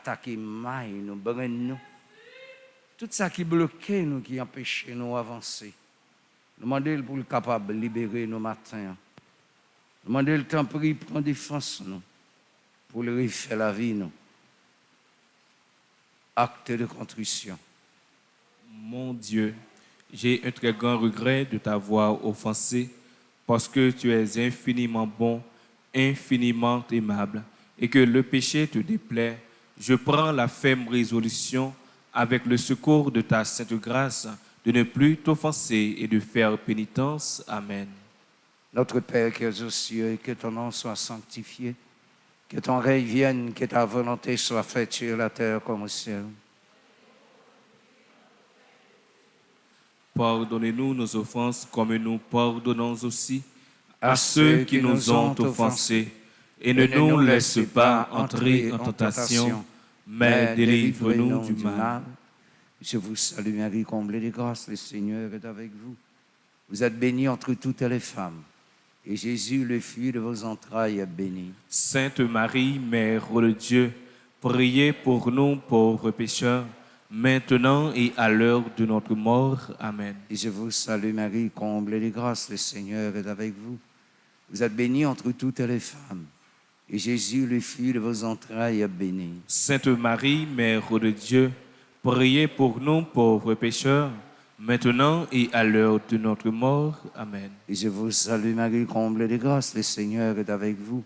attaquer maille, nous, brain nous. Tout ça qui bloquait nous, qui empêchait nous d'avancer. Nous demandons pour le capable de libérer nos matins. Nous demandons le temps pris, prendre défense nous, pour le refaire la vie nous. Acte de contrition. Mon Dieu, j'ai un très grand regret de t'avoir offensé parce que tu es infiniment bon, infiniment aimable et que le péché te déplaît. Je prends la ferme résolution, avec le secours de ta sainte grâce, de ne plus t'offenser et de faire pénitence. Amen. Notre Père qui es aux cieux, que ton nom soit sanctifié, que ton règne vienne, que ta volonté soit faite sur la terre comme au ciel. Pardonnez-nous nos offenses comme nous pardonnons aussi à ceux qui nous ont offensés. Et ne nous laisse pas entrer en tentation, mais délivre-nous du mal. Je vous salue Marie, comblée de grâce, le Seigneur est avec vous. Vous êtes bénie entre toutes les femmes, et Jésus, le fruit de vos entrailles, est béni. Sainte Marie, Mère de Dieu, priez pour nous pauvres pécheurs, maintenant et à l'heure de notre mort. Amen. Et je vous salue Marie, comblée de grâce, le Seigneur est avec vous. Vous êtes bénie entre toutes les femmes, et Jésus, le fruit de vos entrailles, est béni. Sainte Marie, Mère de Dieu, priez pour nous pauvres pécheurs, maintenant et à l'heure de notre mort. Amen. Et je vous salue Marie, comblée de grâce, le Seigneur est avec vous.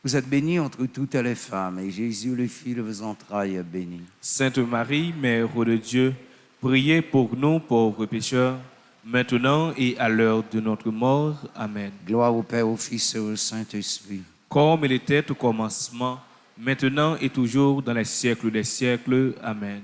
Vous êtes bénie entre toutes les femmes, et Jésus, le fruit de vos entrailles, est béni. Sainte Marie, Mère de Dieu, priez pour nous pauvres pécheurs, maintenant et à l'heure de notre mort. Amen. Gloire au Père, au Fils et au Saint-Esprit. Comme il était au commencement, maintenant et toujours dans les siècles des siècles. Amen.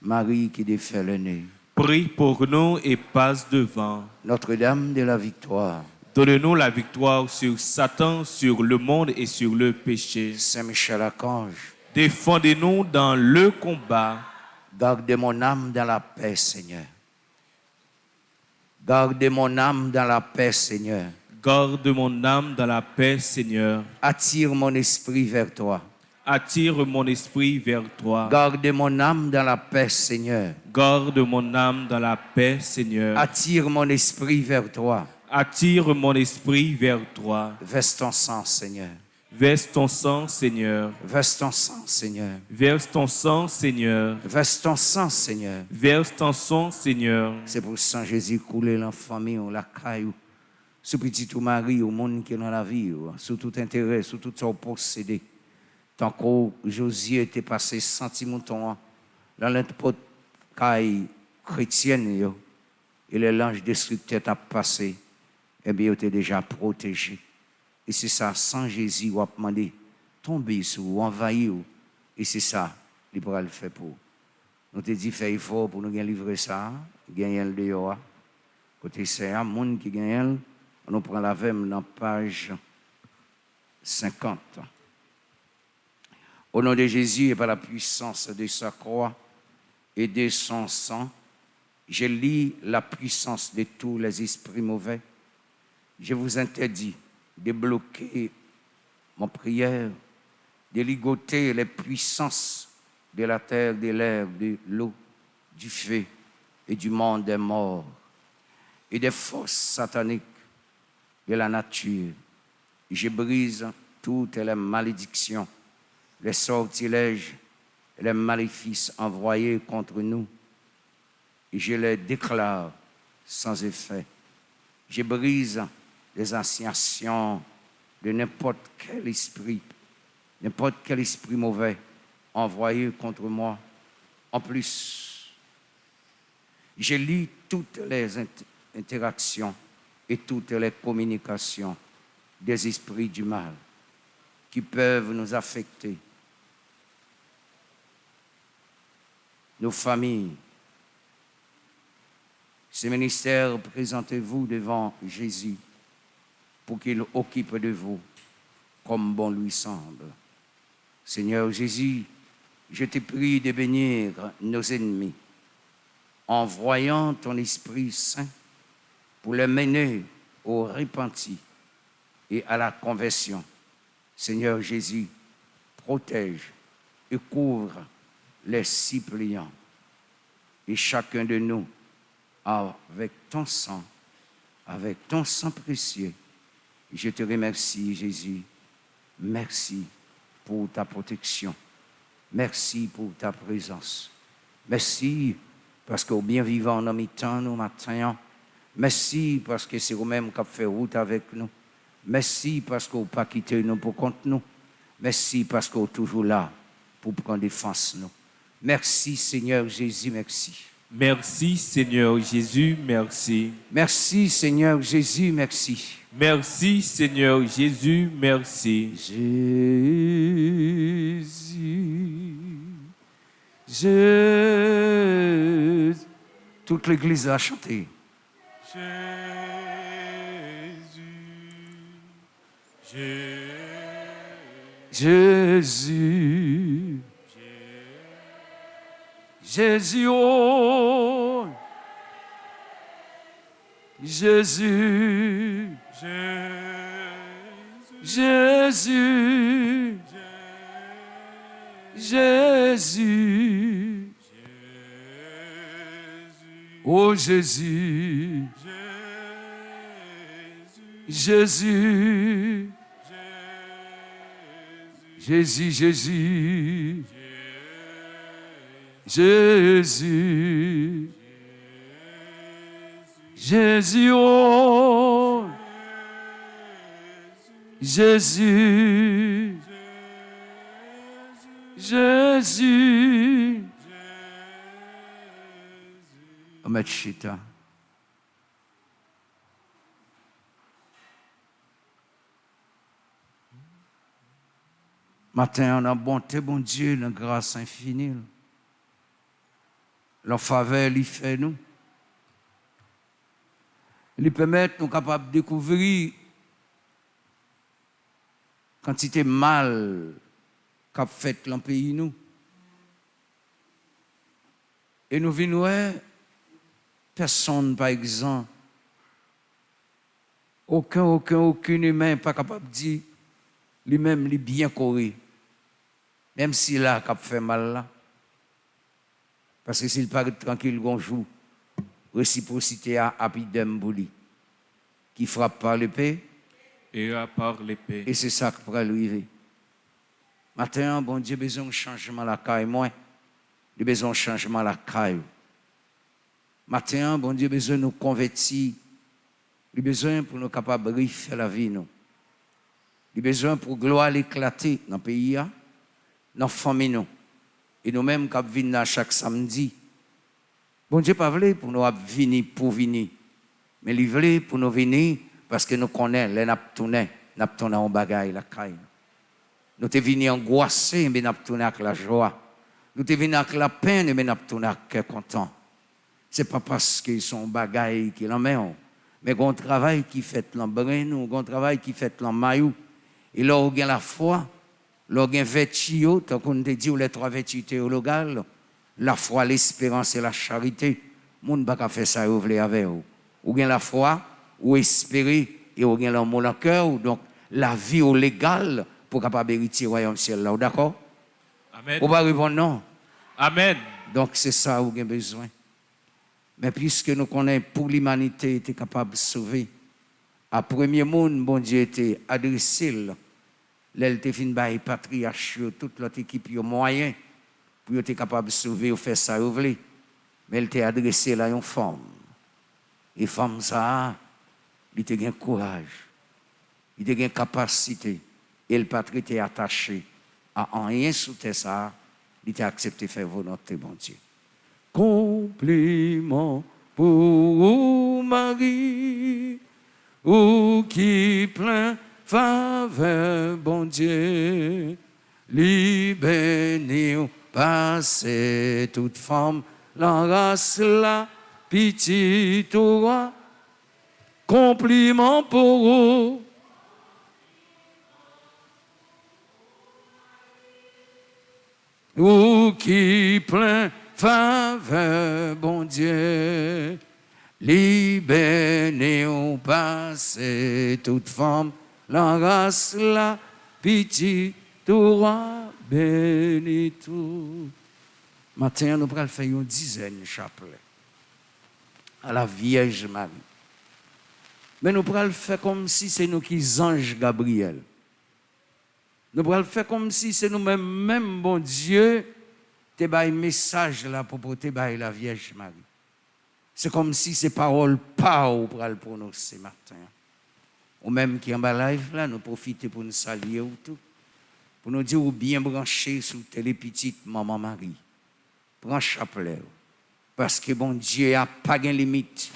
Marie qui défait le nez. Prie pour nous et passe devant. Notre-Dame de la victoire. Donne-nous la victoire sur Satan, sur le monde et sur le péché. Saint Michel Archange. Défendez-nous dans le combat. Garde mon âme dans la paix, Seigneur. Garde mon âme dans la paix, Seigneur. Garde mon âme dans la paix, Seigneur. Attire mon esprit vers toi. Attire mon esprit vers toi. Garde mon âme dans la paix, Seigneur. Garde mon âme dans la paix, Seigneur. Attire mon esprit vers toi. Attire mon esprit vers toi. Verse ton sang, Seigneur. Verse ton sang, Seigneur. Verse ton sang, Seigneur. Verse ton sang, Seigneur. Verse ton sang, Seigneur. Verse ton sang, Seigneur. C'est pour sang Jésus couler dans la famille, la caille, sous petit ou mari, au monde qui est dans la vie, sous tout intérêt, sous tout son possédé. Tant que Josué était passé centimouton dans l'entrepôt caille chrétienne, et les l'ange destructeur a passé, eh bien, il était déjà protégé. Et c'est ça, sans Jésus, on a demandé tomber sur vous, envahir vous. Et c'est ça, il pourra le faire pour. Nous te dit, fait effort pour nous livrer ça, gagner le dehors. Côté c'est un monde qui gagne, on prend la vème dans page 50. Au nom de Jésus et par la puissance de sa croix et de son sang, je lis la puissance de tous les esprits mauvais. Je vous interdis de bloquer mon prière, de ligoter les puissances de la terre, de l'air, de l'eau, du feu et du monde des morts et des forces sataniques de la nature. Je brise toutes les malédictions, les sortilèges et les maléfices envoyés contre nous et je les déclare sans effet. Je brise les assignats de n'importe quel esprit mauvais envoyé contre moi. En plus, je lis toutes les interactions et toutes les communications des esprits du mal qui peuvent nous affecter, nos familles. Ce ministère, présentez-vous devant Jésus pour qu'il occupe de vous comme bon lui semble. Seigneur Jésus, je te prie de bénir nos ennemis en voyant ton Esprit Saint pour les mener au repenti et à la conversion. Seigneur Jésus, protège et couvre les suppliants et chacun de nous avec ton sang précieux. Je te remercie, Jésus. Merci pour ta protection. Merci pour ta présence. Merci parce qu'au bien vivant, en mi-temps, nous matin. Merci parce que c'est vous-même qui avez fait route avec nous. Merci parce que vous n'avez pas quitté nous pour contre nous. Merci parce que vous êtes toujours là pour prendre défense nous. Merci Seigneur Jésus, merci. Merci Seigneur Jésus, merci. Merci Seigneur Jésus, merci. Merci Seigneur Jésus, merci. Jésus. Toute l'église a chanté. Jésus. Jésus, oh. Jésus. Jésus. Jésus. Oh Jésus. Jésus. Jésus, Jésus. Jésus. Jésus, oh. Jésus. Jésus. Amachita. Matin, on a bonté, bon Dieu, la grâce infinie. La faveur, il fait nous. Il permet nous capables de découvrir quantité mal qu'a fait dans le pays nous. Et nous venons personne par exemple, aucun humain pas capable de dire lui-même lui bien coré. Même s'il a fait mal là. Parce que s'il paraît tranquille bonjour, réciprocité à Abidem Bouli, qui frappe par l'épée. Et par l'épée. Et c'est ça qui pourrait lui. Maintenant, bon Dieu, besoin de changement la caille, moi. Il besoin de changement la caille. Maintenant, bon Dieu, besoin de nous convertir. Il besoin pour nous capables de refaire la vie, nous. Il besoin pour gloire l'éclater dans le pays, dans la famille, nous. Et nous-mêmes, qui venons chaque samedi. Bon Dieu, pas voulu pour nous venir pour venir. Mais il voulait pour nous venir parce que nous connaissons les naptounés en bagaille, la caille. Nous sommes venus angoissés, mais nous sommes tournés avec la joie. Nous sommes venus avec la peine, mais nous sommes tournés avec le content. Ce n'est pas parce qu'ils sont bagaille qui l'en mettent, mais il y a un travail qui fait l'embrun, il y a un travail qui fait l'emmaillou. Et là, on a la foi, là, on a vertu, tant qu'on te dit, les trois vertus théologales, la foi, l'espérance et la charité. Le monde ne peut pas faire ça avec vous. Ou bien la foi, ou espérer, et ou bien l'amour dans le cœur, donc la vie au légal pour capable hériter le royaume ciel là. D'accord? Amen. Ou pas répondre non? Amen. Donc c'est ça où on a besoin. Mais puisque nous connaissons pour l'humanité était capable de sauver, à premier monde, bon Dieu était adressé, l'elle était fin par patriarche, toute l'autre équipe, il moyen pour être capable de sauver ou faire ça, mais elle était adressée à une femme. Et femme ça, il était gain courage, il était gain capacité, et le patrie était attaché à rien sous terre ça, il était accepté de faire volonté, bon Dieu. Compliment pour Marie, ou qui plein faveur, bon Dieu, li béni passé toute femme, la race la petite roi, compliment pour vous. Ou qui plein faveur, bon Dieu, li béni ou passé toute femme, la race la petite roi, bénis tout. Maintenant, nous allons faire une dizaine de chapelets à la Vierge Marie. Mais nous allons faire comme si c'est nous qui ange Gabriel. Nous allons faire comme si c'est nous-mêmes, même bon Dieu, te bail message là pour porter la Vierge Marie. C'est comme si ces paroles pas pour le prononcer matin. Ou même qui en bas live là, nous profitons pour nous saluer ou tout. Pour nous dire ou bien brancher sous télé petite maman Marie. Prends chapelet. Parce que bon Dieu a pas de limite.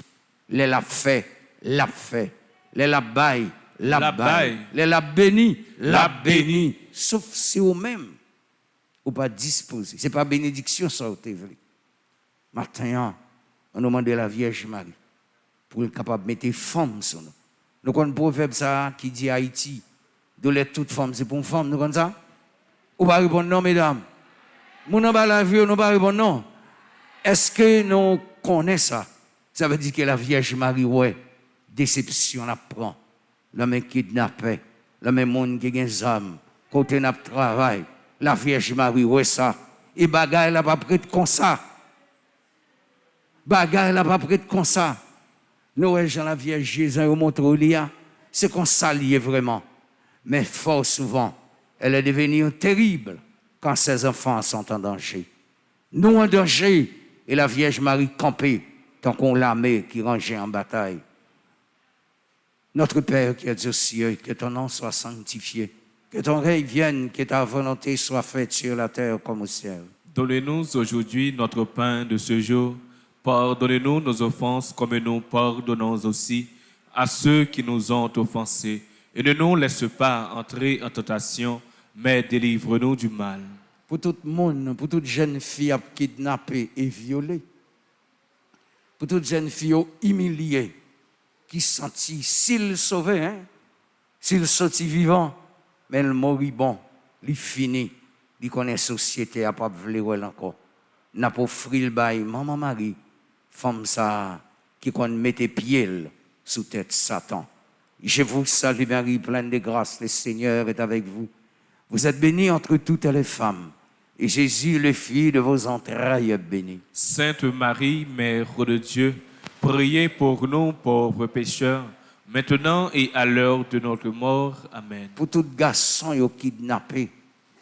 Les l'a fait, l'a fait. Les l'a bail, l'a bail. Les l'a béni, l'a béni. Sauf si vous-même, ou pas disposé. Ce n'est pas bénédiction ça vous voulez. Maintenant, on nous demande la Vierge Marie pour être capable de mettre femme sur nous. Nous avons un proverbe ça qui dit Haïti, de l'être toute femme, c'est pour une femme, nous connaissons ça? Ou pas répondre non, mesdames? Nous n'avons pas la vie, nous pas répondre non. Est-ce que nous connaissons ça? Ça veut dire que la Vierge Marie, ouais, déception la prend. L'homme kidnappé, l'homme monde qui a des âmes, côté n'a travail. La Vierge Marie, ouais, ça. Et bagaille, elle pas prête comme ça. Bagaille, elle pas prête comme ça. Nous, Jean la Vierge Jésus, au montre c'est qu'on s'allie vraiment. Mais fort souvent, elle est devenue terrible quand ses enfants sont en danger. Nous en danger, et la Vierge Marie campée, tant qu'on l'armée qui rangeait en bataille. Notre Père qui es aux cieux, que ton nom soit sanctifié, que ton règne vienne, que ta volonté soit faite sur la terre comme au ciel. Donnez-nous aujourd'hui notre pain de ce jour. Pardonnez-nous nos offenses comme nous pardonnons aussi à ceux qui nous ont offensés. Et ne nous laisse pas entrer en tentation, mais délivre-nous du mal. Pour tout le monde, pour toute jeune fille kidnappée et violée, pour toute jeune fille humiliée, qui sentit, s'il sauvé, hein, s'il sortit vivant, mais le moribond, il finit, il connaît la société, à pas vouloir encore. N'a pas offert le bail, maman Marie, femme ça, qui connaît mettre pied sous tête Satan. Je vous salue Marie, pleine de grâce, le Seigneur est avec vous. Vous êtes bénie entre toutes les femmes, et Jésus, le Fils de vos entrailles, est béni. Sainte Marie, Mère de Dieu, priez pour nous pauvres pécheurs, maintenant et à l'heure de notre mort. Amen. Pour tout garçon qui kidnappé,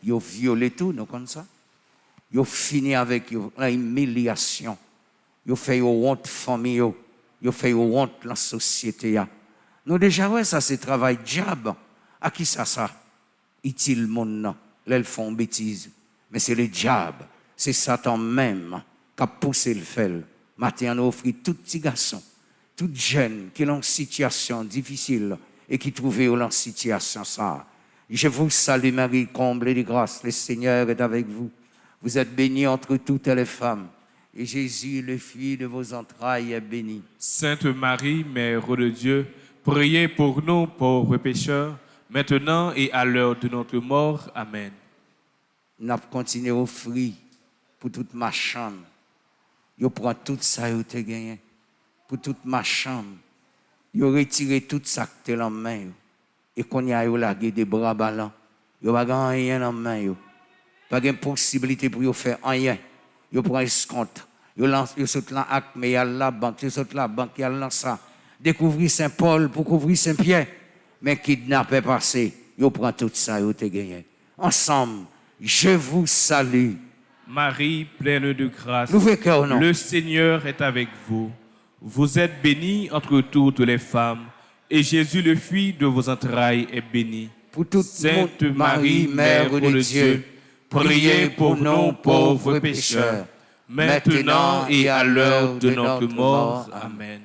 qui violé tout, nous comme ça. Ils fini avec l'humiliation. Ils fait honte famille, ils fait honte la société. Nous déjà ouais ça c'est travail diable. À qui ça Utile monde là ils font bêtise. Mais c'est le diable, c'est Satan même qui a poussé le fel. Maintenant nous offre tout petit garçon, tout jeune qui est en situation difficile et qui trouve en situation ça. Je vous salue Marie, comblée de grâce, le Seigneur est avec vous. Vous êtes bénie entre toutes les femmes, et Jésus, le Fils de vos entrailles, est béni. Sainte Marie, Mère de Dieu, priez pour nous pauvres pécheurs, maintenant et à l'heure de notre mort. Amen. Nous continuons à offrir pour toute ma chambre. Je prends tout ça que tu as gagné. Pour toute ma chambre. Je retire tout ça que tu as en main. Et qu'on y a largué des bras ballants. Je n'ai pas rien en main. Pas de possibilité pour faire rien. Yo prend escompte. Yo saute là acte mais il y a la banque, yo saute la banque, il y a là ça. Découvrir Saint-Paul pour couvrir Saint-Pierre. Mais kidnappé passé, yo prend tout ça yo te gagné. Ensemble, je vous salue. Marie, pleine de grâce, le Seigneur est avec vous. Vous êtes bénie entre toutes les femmes, et Jésus, le Fils de vos entrailles, est béni. Pour toute Sainte Marie, Mère de Dieu, priez pour nous pauvres pécheurs, maintenant et à l'heure de notre mort. Amen.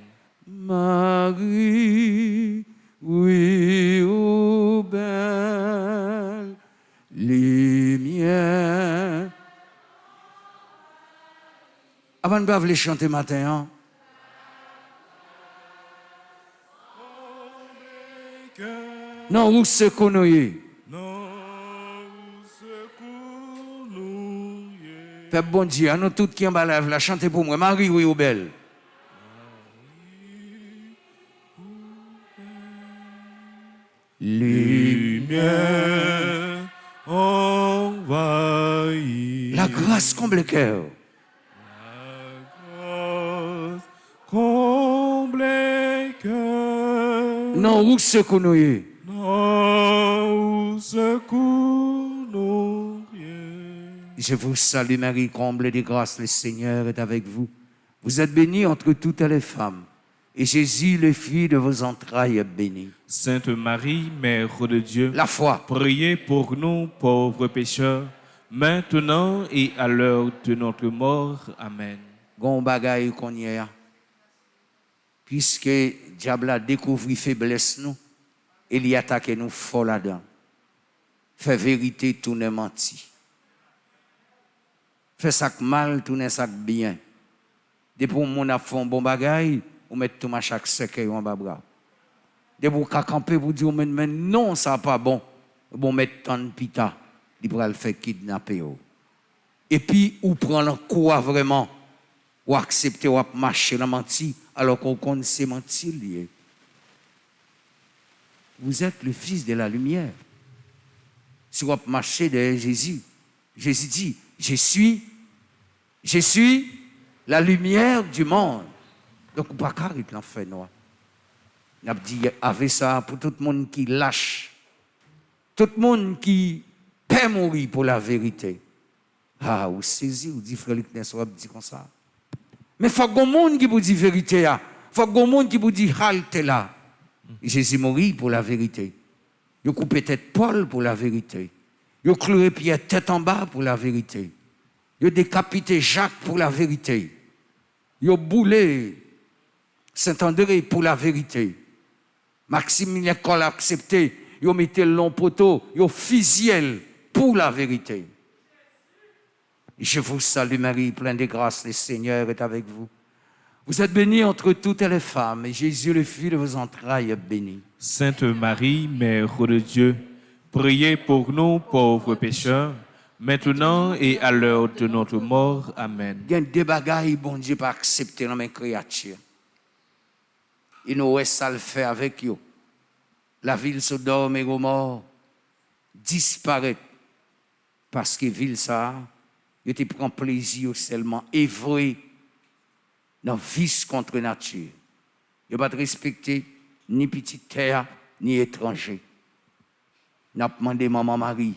Marie, oui, ô belle lumière. Avant de vous les chanter matin, hein? Non, où se connaît? Père bon Dieu, à nous tous qui en bas la chantez pour moi. Marie, oui, ou belle. Lumière, envahissante, comble le cœur. Comble le cœur. Non, où secours nous est. Non, secours nous rien. Je vous salue Marie, comble de grâce, le Seigneur est avec vous. Vous êtes bénie entre toutes les femmes. Et Jésus, le fruit de vos entrailles, est béni. Sainte Marie, Mère de Dieu, La foi. priez pour nous pauvres pécheurs, maintenant et à l'heure de notre mort. Amen. Gon bagay qu'on y a. Puisque diable a découvert faiblesse nous, il y attaque nous fort là-dedans. Fait vérité, tourne menti. Fait ça mal, tourne ça bien. Depuis mon a fait un bon bagay, on met tout ma chaque cercueil en bas bras. Depuis qu'on camper pour dire mais non, ça pas bon. Bon mettre tant pita, il pourra le faire kidnapper. Et puis ou prendre quoi vraiment ou accepter ou marcher dans menti alors qu'on connaît c'est mentir lié. Vous êtes le fils de la lumière. Si vous marchez derrière Jésus, Jésus dit, je suis la lumière du monde. Donc, vous ne pouvez pas arrêter l'enfer noir. Il a dit, avec ça, pour tout le monde qui lâche, tout le monde qui peut mourir pour la vérité. Ah, vous saisissez, vous dites, frère Luc Nessoir, dit comme ça. Mais il faut que monde qui vous dit la vérité. Il faut que monde qui vous dit halte là. Jésus mourit pour la vérité. Il a coupé tête Paul pour la vérité. Il a cloué Pierre tête en bas pour la vérité. Il a décapité Jacques pour la vérité. Il a boulé Saint-André pour la vérité. Maximilien Col a accepté. Il a mis le long poteau. Il a fusillé pour la vérité. Je vous salue Marie, pleine de grâce, le Seigneur est avec vous. Vous êtes bénie entre toutes les femmes, et Jésus, le fruit de vos entrailles, est béni. Sainte Marie, Mère de Dieu, priez pour nous pauvres pécheurs, maintenant et à l'heure de notre mort. Amen. Il y a des bagailles, bon Dieu, pas accepter dans mes créatures. Il nous reste à le faire avec eux. La ville Sodome et Gomorrhe disparaît parce que la ville ça, il te prend plaisir seulement œuvrer dans vice contre nature. Il ne va pas respecter ni petite terre, ni étranger. N'a demandé maman Marie,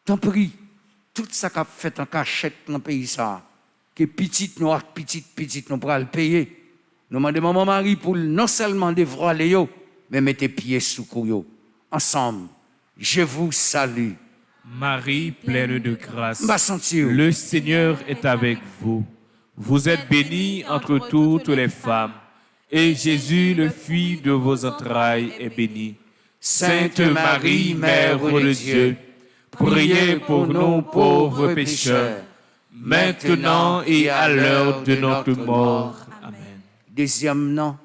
t'en prie, tout ça qu'a fait en cachette dans le pays ça, que petite nous pourra le payer. Nous demandons maman Marie pour non seulement dévoiler yo, mais mettre pieds sous yo. Ensemble, je vous salue. Marie, pleine de grâce, Le le Seigneur est avec vous. Vous êtes bénie entre toutes les femmes, et Jésus, le fruit de vos entrailles, est béni. Sainte Marie, Mère de Dieu, priez pour nous pauvres pécheurs, maintenant et à l'heure de notre mort. Amen. Deuxièmement,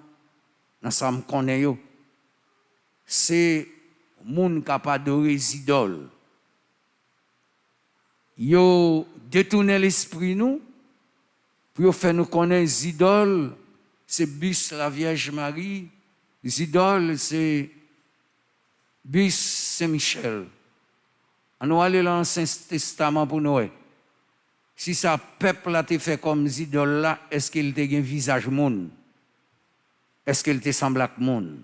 ensemble qu'on est yo, c'est moun capable d'adorer les idoles. Yo détourné l'esprit nous pour faire nous connaître les idoles, c'est bis la Vierge Marie, les idoles c'est bis Saint-Michel. On va aller dans l'Ancien Testament pour nous. Si ça peuple a été fait comme idoles là, est-ce qu'il a un visage monde? Est-ce qu'il te semble à monde?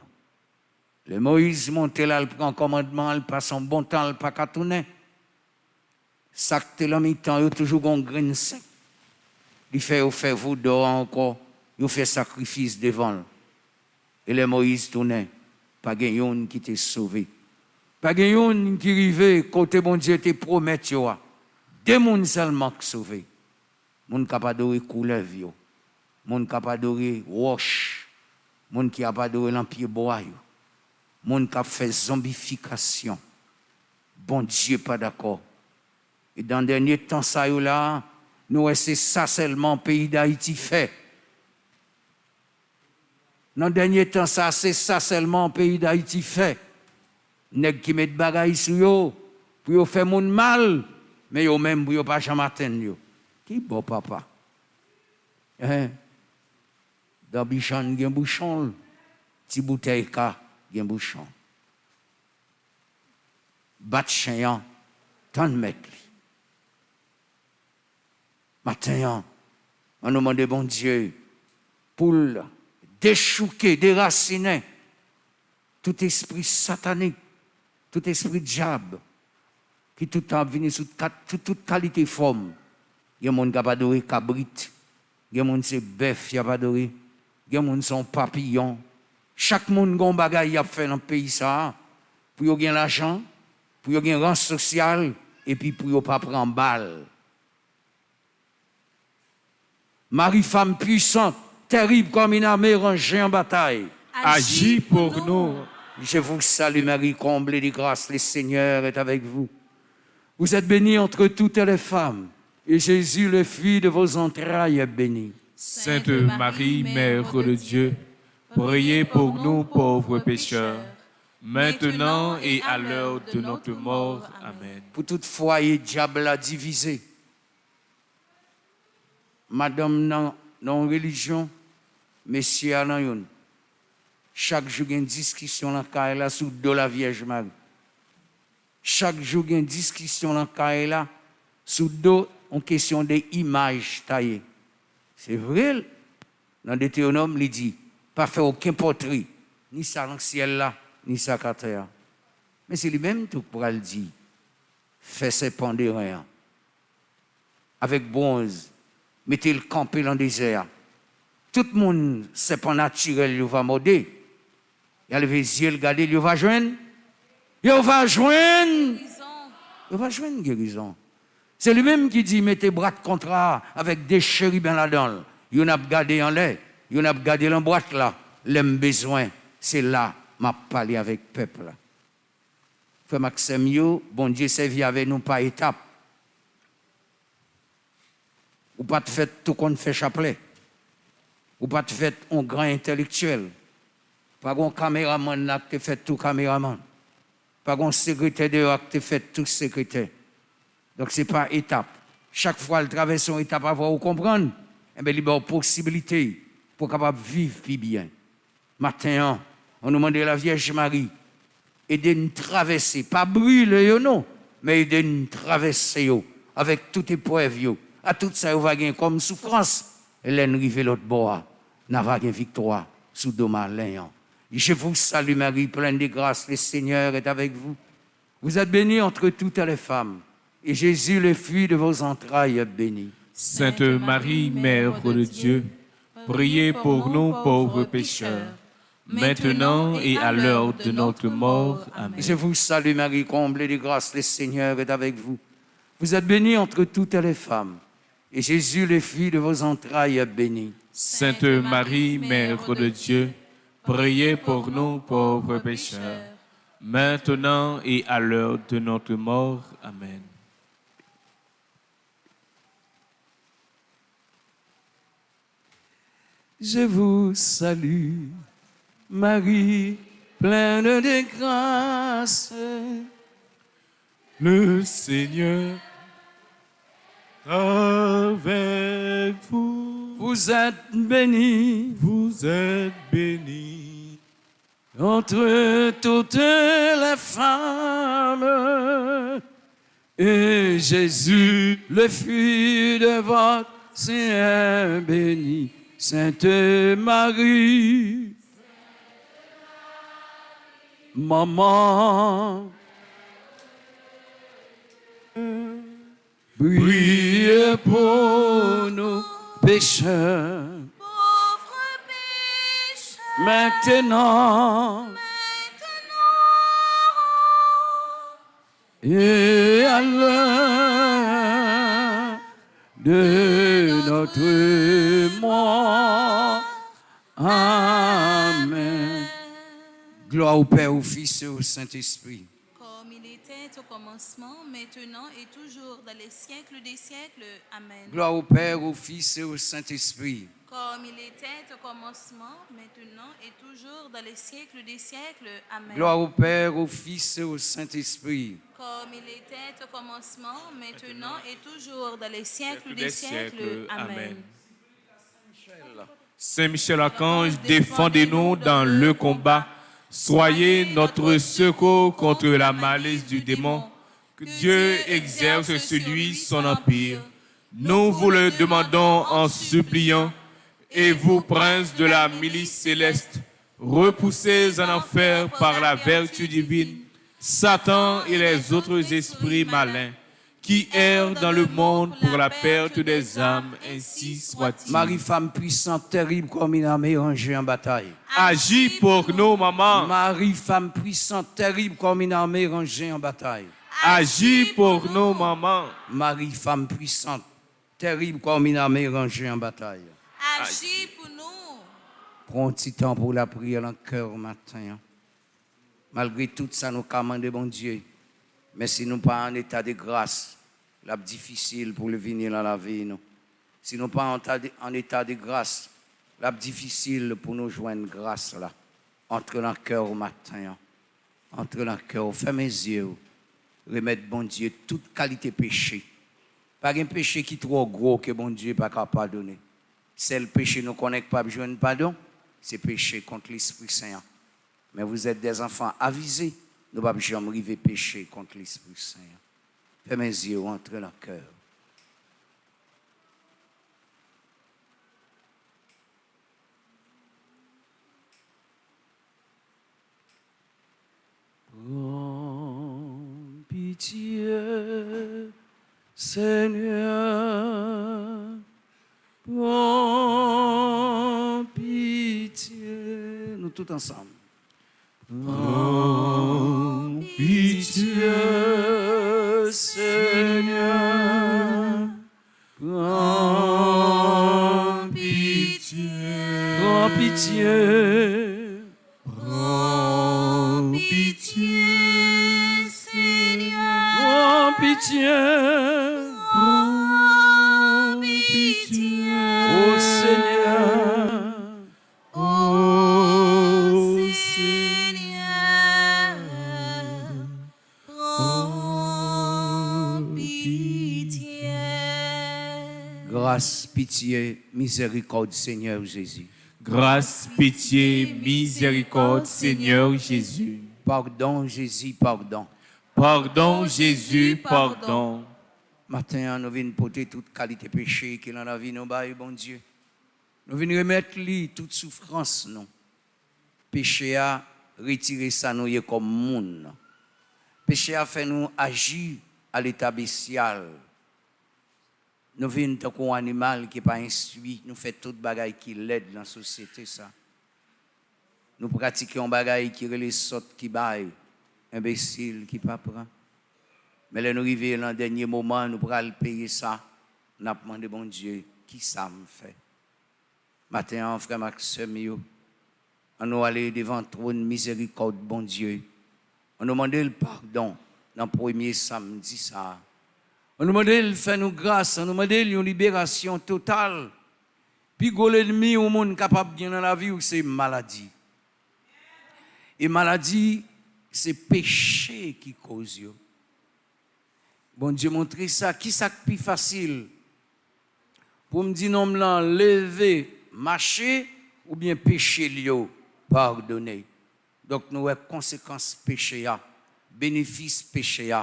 Le Moïse monte là, il prend commandement, il passe un bon temps, il pas qu'à tourner. Ça que l'homme mi-temps, il a toujours un grain sec. Il fait vous dehors encore, il fait sacrifice devant. Et le Moïse tournait, pas quelqu'un qui t'a sauvé. Pas quelqu'un qui arrivait, côté bon Dieu te promet, deux personnes seulement qui sauvé. Moun capable d'adorer couleuvre yo. Moun capable d'adorer roche. Moun qui a pas d'adorer l'empire bois yo. Moun qui a fait zombification. Bon Dieu pas d'accord. Et dans le dernier temps ça yo là, nous c'est ça seulement pays d'Haïti fait. Dans le dernier temps ça c'est ça seulement pays d'Haïti fait. Nèg qui met bagaille sur yo pour faire moun mal, mais yo même pour yo pas jamais atteindre yo. Qui bon papa? Hein? Dans bichon gen bouchon, ti bouteille ka gen bouchon. Bat chien, tant mettre. Maintenant, on nous demande, bon Dieu, pour déchouquer, déraciner tout esprit satanique, tout esprit diable, qui tout le temps vient sous toute qualité de forme. Il y a des gens qui n'ont pas adoré cabrit, il y a des gens qui sont bœuf, qui n'ont pas adoré, il y a des gens qui sont papillons. Chaque monde a un bagage à faire dans le pays, ça, pour gagner l'argent, pour gagner un rang social, et puis pour ne pas prendre balle. Marie, femme puissante, terrible comme une armée rangée en bataille. Agis pour nous. Je vous salue, Marie, comblée de grâce, le Seigneur est avec vous. Vous êtes bénie entre toutes les femmes, et Jésus, le fruit de vos entrailles, est béni. Sainte Marie, Mère de Dieu, priez pour nous pauvres pécheurs, maintenant et à l'heure de notre mort. Amen. Pour toute foyer, diable a divisé. Madame non religion, messieurs non yon. Chaque jour, il y a une discussion dans le cas sous de la Vierge Marie. Chaque jour, il y a une discussion dans le cas sous dos en question des images taillées. C'est vrai. Dans Deutéronome, il dit, pas faire aucun portrait, ni ça dans le ciel là, ni ça à terre. Mais c'est lui-même tout pour le dire. Fait ses pandérins avec bronze, mettez le campé dans le désert. Tout le monde, c'est pas naturel, il va morder. Il a levé les yeux, regardez, il va joindre. Il va joindre. Il va joindre guérison. C'est lui-même qui dit, mettez bras de contrat avec des chérubins là-dedans. Il y en a gardé en l'air. Il y en a gardé dans la boîte là. L'aime besoin. C'est là, m'a parlé avec le peuple. Frère Maxime, bon Dieu, servi avec nous par étape. Ou pas de fait tout qu'on fait chapelet. Ou pas de fait un grand intellectuel. Pas un caméraman qui fait tout caméraman. Pas un secrétaire dehors qui fait tout secrétaire. Donc ce n'est pas étape. Chaque fois elle traverse une étape avant vous comprendre, eh bien, il y a une possibilité pour capable vivre plus bien. Maintenant, on nous demande la Vierge Marie et de nous traverser, pas brûler non, mais de nous traverser avec toute épreuve, à tout ça vous va gagner comme souffrance. Et l'arrivée l'autre bord, n'a pas gagné victoire sous dommage léant. Je vous salue Marie, pleine de grâce, le Seigneur est avec vous. Vous êtes bénie entre toutes les femmes, et Jésus, le fruit de vos entrailles, est béni. Sainte Marie, Mère de Dieu, priez pour nous pauvres pécheurs, maintenant et à l'heure de notre mort. Amen. Je vous salue Marie, comblée de grâce, le Seigneur est avec vous. Vous êtes bénie entre toutes les femmes, et Jésus, le fruit de vos entrailles, est béni. Sainte Marie, Mère de Dieu, priez pour nous pauvres pécheurs, maintenant et à l'heure de notre mort. Amen. Je vous salue, Marie, pleine de grâce. Le Seigneur avec vous. Vous êtes bénie. Vous êtes bénie entre toutes les femmes. Et Jésus, le fruit de votre sein, béni. Sainte Marie, maman, priez pour nous pécheurs, maintenant et à l'heure de notre mort. Amen. Gloire au Père, au Fils et au Saint-Esprit. Comme il était au commencement, maintenant et toujours, dans les siècles des siècles. Amen. Gloire au Père, au Fils et au Saint-Esprit. Comme il était au commencement, maintenant et toujours, dans les siècles des siècles. Amen. Gloire au Père, au Fils et au Saint-Esprit. Comme il était au commencement, maintenant et toujours, dans les siècles des siècles. Amen. Saint Michel Archange, défendez-nous dans le combat. Soyez notre secours contre la malice du démon. Que Dieu exerce sur lui son empire. Nous vous le demandons en suppliant. Et vous, princes de la milice céleste, repoussés en enfer par la vertu divine, Satan et les autres esprits malins, qui errent dans le monde pour la perte des âmes, ainsi soit-il. Marie, femme puissante, terrible comme une armée rangée en bataille. Agis pour nous, maman. Marie, femme puissante, terrible comme une armée rangée en bataille. Agis pour nous, maman. Marie, femme puissante, terrible comme une armée rangée en bataille. Agis pour nous. Prends un petit temps pour la prière dans le cœur au matin. Malgré tout ça, nous commandons, bon Dieu. Mais si nous pas en état de grâce, c'est difficile pour le venir dans la vie. Nous. Si nous pas en état de grâce, c'est difficile pour nous joindre grâce là. Entre dans le cœur au matin. Entre dans le cœur, ferme les yeux. Remettre, bon Dieu, toute qualité péché. Pas un péché qui est trop gros que bon Dieu n'est pas capable de pardonner. C'est le péché nous connaît pas besoin de pardon, c'est péché contre l'Esprit Saint. Mais vous êtes des enfants avisés, nous ne pouvons jamais arriver péché contre l'Esprit Saint. Fermez mes yeux, entrez dans le cœur. Prends pitié, Seigneur. Prends pitié, nous tous ensemble. Prends pitié, Seigneur. Prends pitié. Prends pitié. Prends pitié, Seigneur. Prends pitié. Oh Seigneur, oh Seigneur, prends pitié. Grâce, pitié, miséricorde, Seigneur Jésus. Grâce, pitié, miséricorde, Seigneur Jésus. Pardon, Jésus, pardon. Pardon, Jésus, pardon. Matin, nous venons porter toute qualité péché qui est dans la vie, nous, bon Dieu. Nous venons remettre lui toute souffrance, non. Péché a retiré ça, nous, comme monde. Péché a fait nous agir à l'état bestial. Nous venons comme un animal qui n'est pas instruit. Nous faisons toute bagaille qui l'aide dans la société, ça. Nous pratiquons un bagaille qui est les sortes qui baillent, imbécile qui ne prend pas. Mais là, nous arrivons dans le dernier moment, nous pourrons payer ça. Nous avons demandé, bon Dieu, qui ça me fait? Matin, frère Maxime, on nous aller devant le trône miséricorde, bon Dieu. On nous demande le pardon dans le premier samedi, ça. On nous demande de faire nous grâce, on nous demande une libération totale. Puis, l'ennemi, au monde capable de bien dans la vie, c'est maladie. Et maladie, c'est péché qui cause. Bon Dieu, montre ça. Qui ça plus facile? Pour me dire, non, lever, marcher, ou bien pécher, pardonner. Donc, nous avons conséquences péché, bénéfice péché,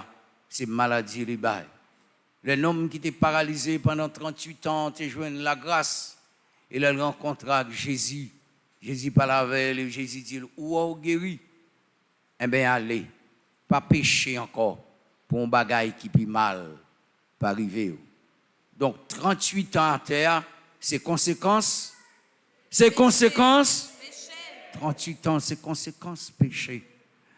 c'est maladie, les bails. Les homme qui était paralysé pendant 38 ans, te joint la grâce, et il rencontre Jésus. Jésus parle avec elle, Jésus dit, où est guéri? Eh bien, allez, pas pécher encore. Pour un bagaille qui peut mal pas arriver. Donc 38 ans à terre, c'est conséquences. C'est conséquences. 38 ans, c'est conséquences péché.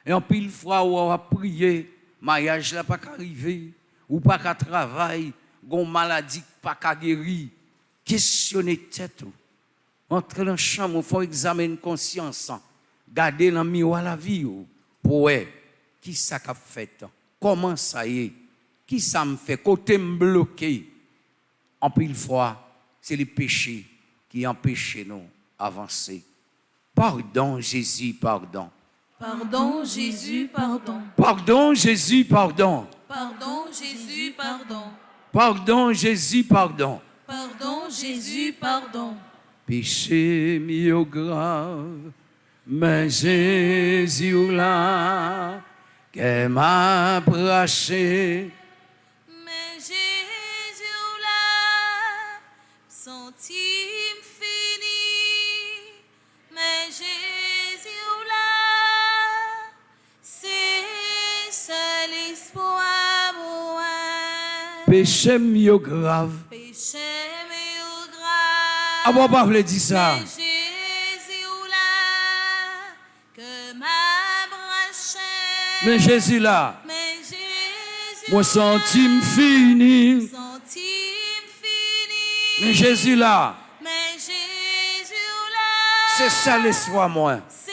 Et en pile fois où on va prier, mariage là pas qu'arriver, ou pas qu'à travail, gon maladie pas qu'à guérir. Questionner tête. Entre dans la chambre, il faut examiner conscience. Garder dans le miroir la vie. Pour qui ça qu'a fait? Comment ça y est? Qui ça me fait? Côté me bloqué. En pile fois, c'est les péchés qui empêchent nous d'avancer. Pardon, Jésus, pardon. Pardon, Jésus, pardon. Pardon, Jésus, pardon. Pardon, Jésus, pardon. Pardon, Jésus, pardon. Pardon, Jésus, pardon. Péché mieux grave, mais Jésus là. Qu'elle m'a braché. Mais Jésus là, Sont-ils finis, mais Jésus là, c'est seul espoir moi. Péché mieux grave. Péché mieux grave. Ah bon, pas dire ça. Mais Jésus là, que ma branche. Mais Jésus là. Mais Jésus Moi sentime fini. Sont-ils finis. Mais Jésus là. Mais Jésus là. C'est ça l'espoir moi. C'est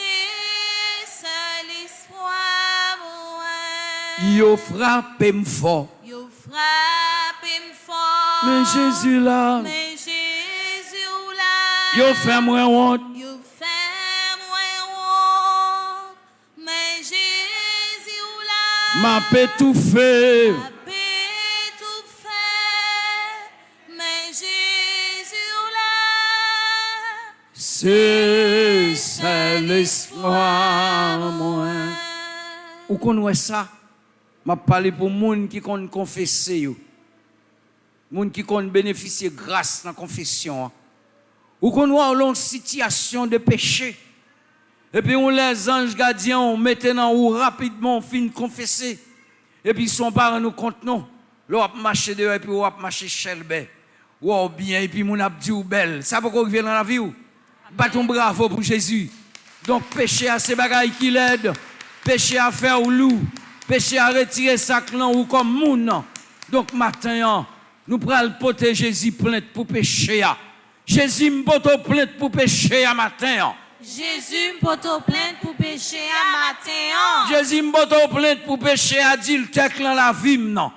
ça l'espoir moi. Yo frappe me fort. Yo frappe me fort. Mais Jésus là. Mais Jésus là. Yo fait moi honte. Yo fait moi honte. Mais Jésus là. M'a étouffé. A paix tout fait. Mais Jésus là. C'est ça l'espoir moi. Ou qu'on ça? M'a parlé pour moun qui kon confesser yo. Moun qui kon bénéficier grâce dans confession. Ou qu'on voit une situation de péché. Et puis on les anges gardiens on mettait dans ou rapidement fin confesser. Et puis son parent nous compte non. L'on marcher dehors et puis on marcher chelbe. Ou bien et puis mon a dit ou belle. Ça pourquoi vient dans la vie ou? Bâton bravo pour Jésus. Donc péché à ces bagailles qui l'aide. Péché à faire ou loup. Péché à retirer sa clan ou comme moun. Donc matin, nous prenons porter Jésus plainte pour péché. Jésus me porte plainte pour péché à matin. Jésus me porte plainte pour péché à matin. Jésus me porte plainte pour péché adultère dans la vie non.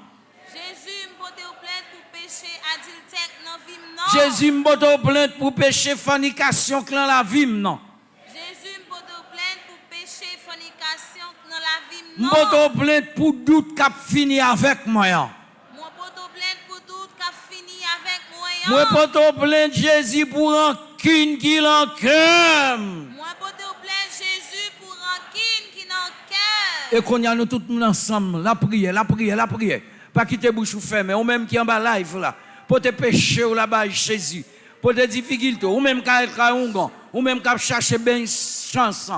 Jésus me porte plainte pour péché adultère dans vie non. Jésus me porte plainte pour péché fornication dans la vie non. Jésus me porte plainte pour péché fornication dans la vie Me non. porte plainte pour doute qu'a fini avec moi. Moi porte plainte pour tout qui a fini avec moi. Moi porte plainte Jésus pour rancune qui l'encœur. Moi porte plainte Jésus pour rancune qui dans cœur. Et qu'on y a nous tous ensemble, la prière, la prière, la prière. Pas quitter bouche fermée, ou même qui en bas live là, pour te pécher ou là-bas Jésus, pour te difficultés, ou même quand il ou même quand chercher bien chance.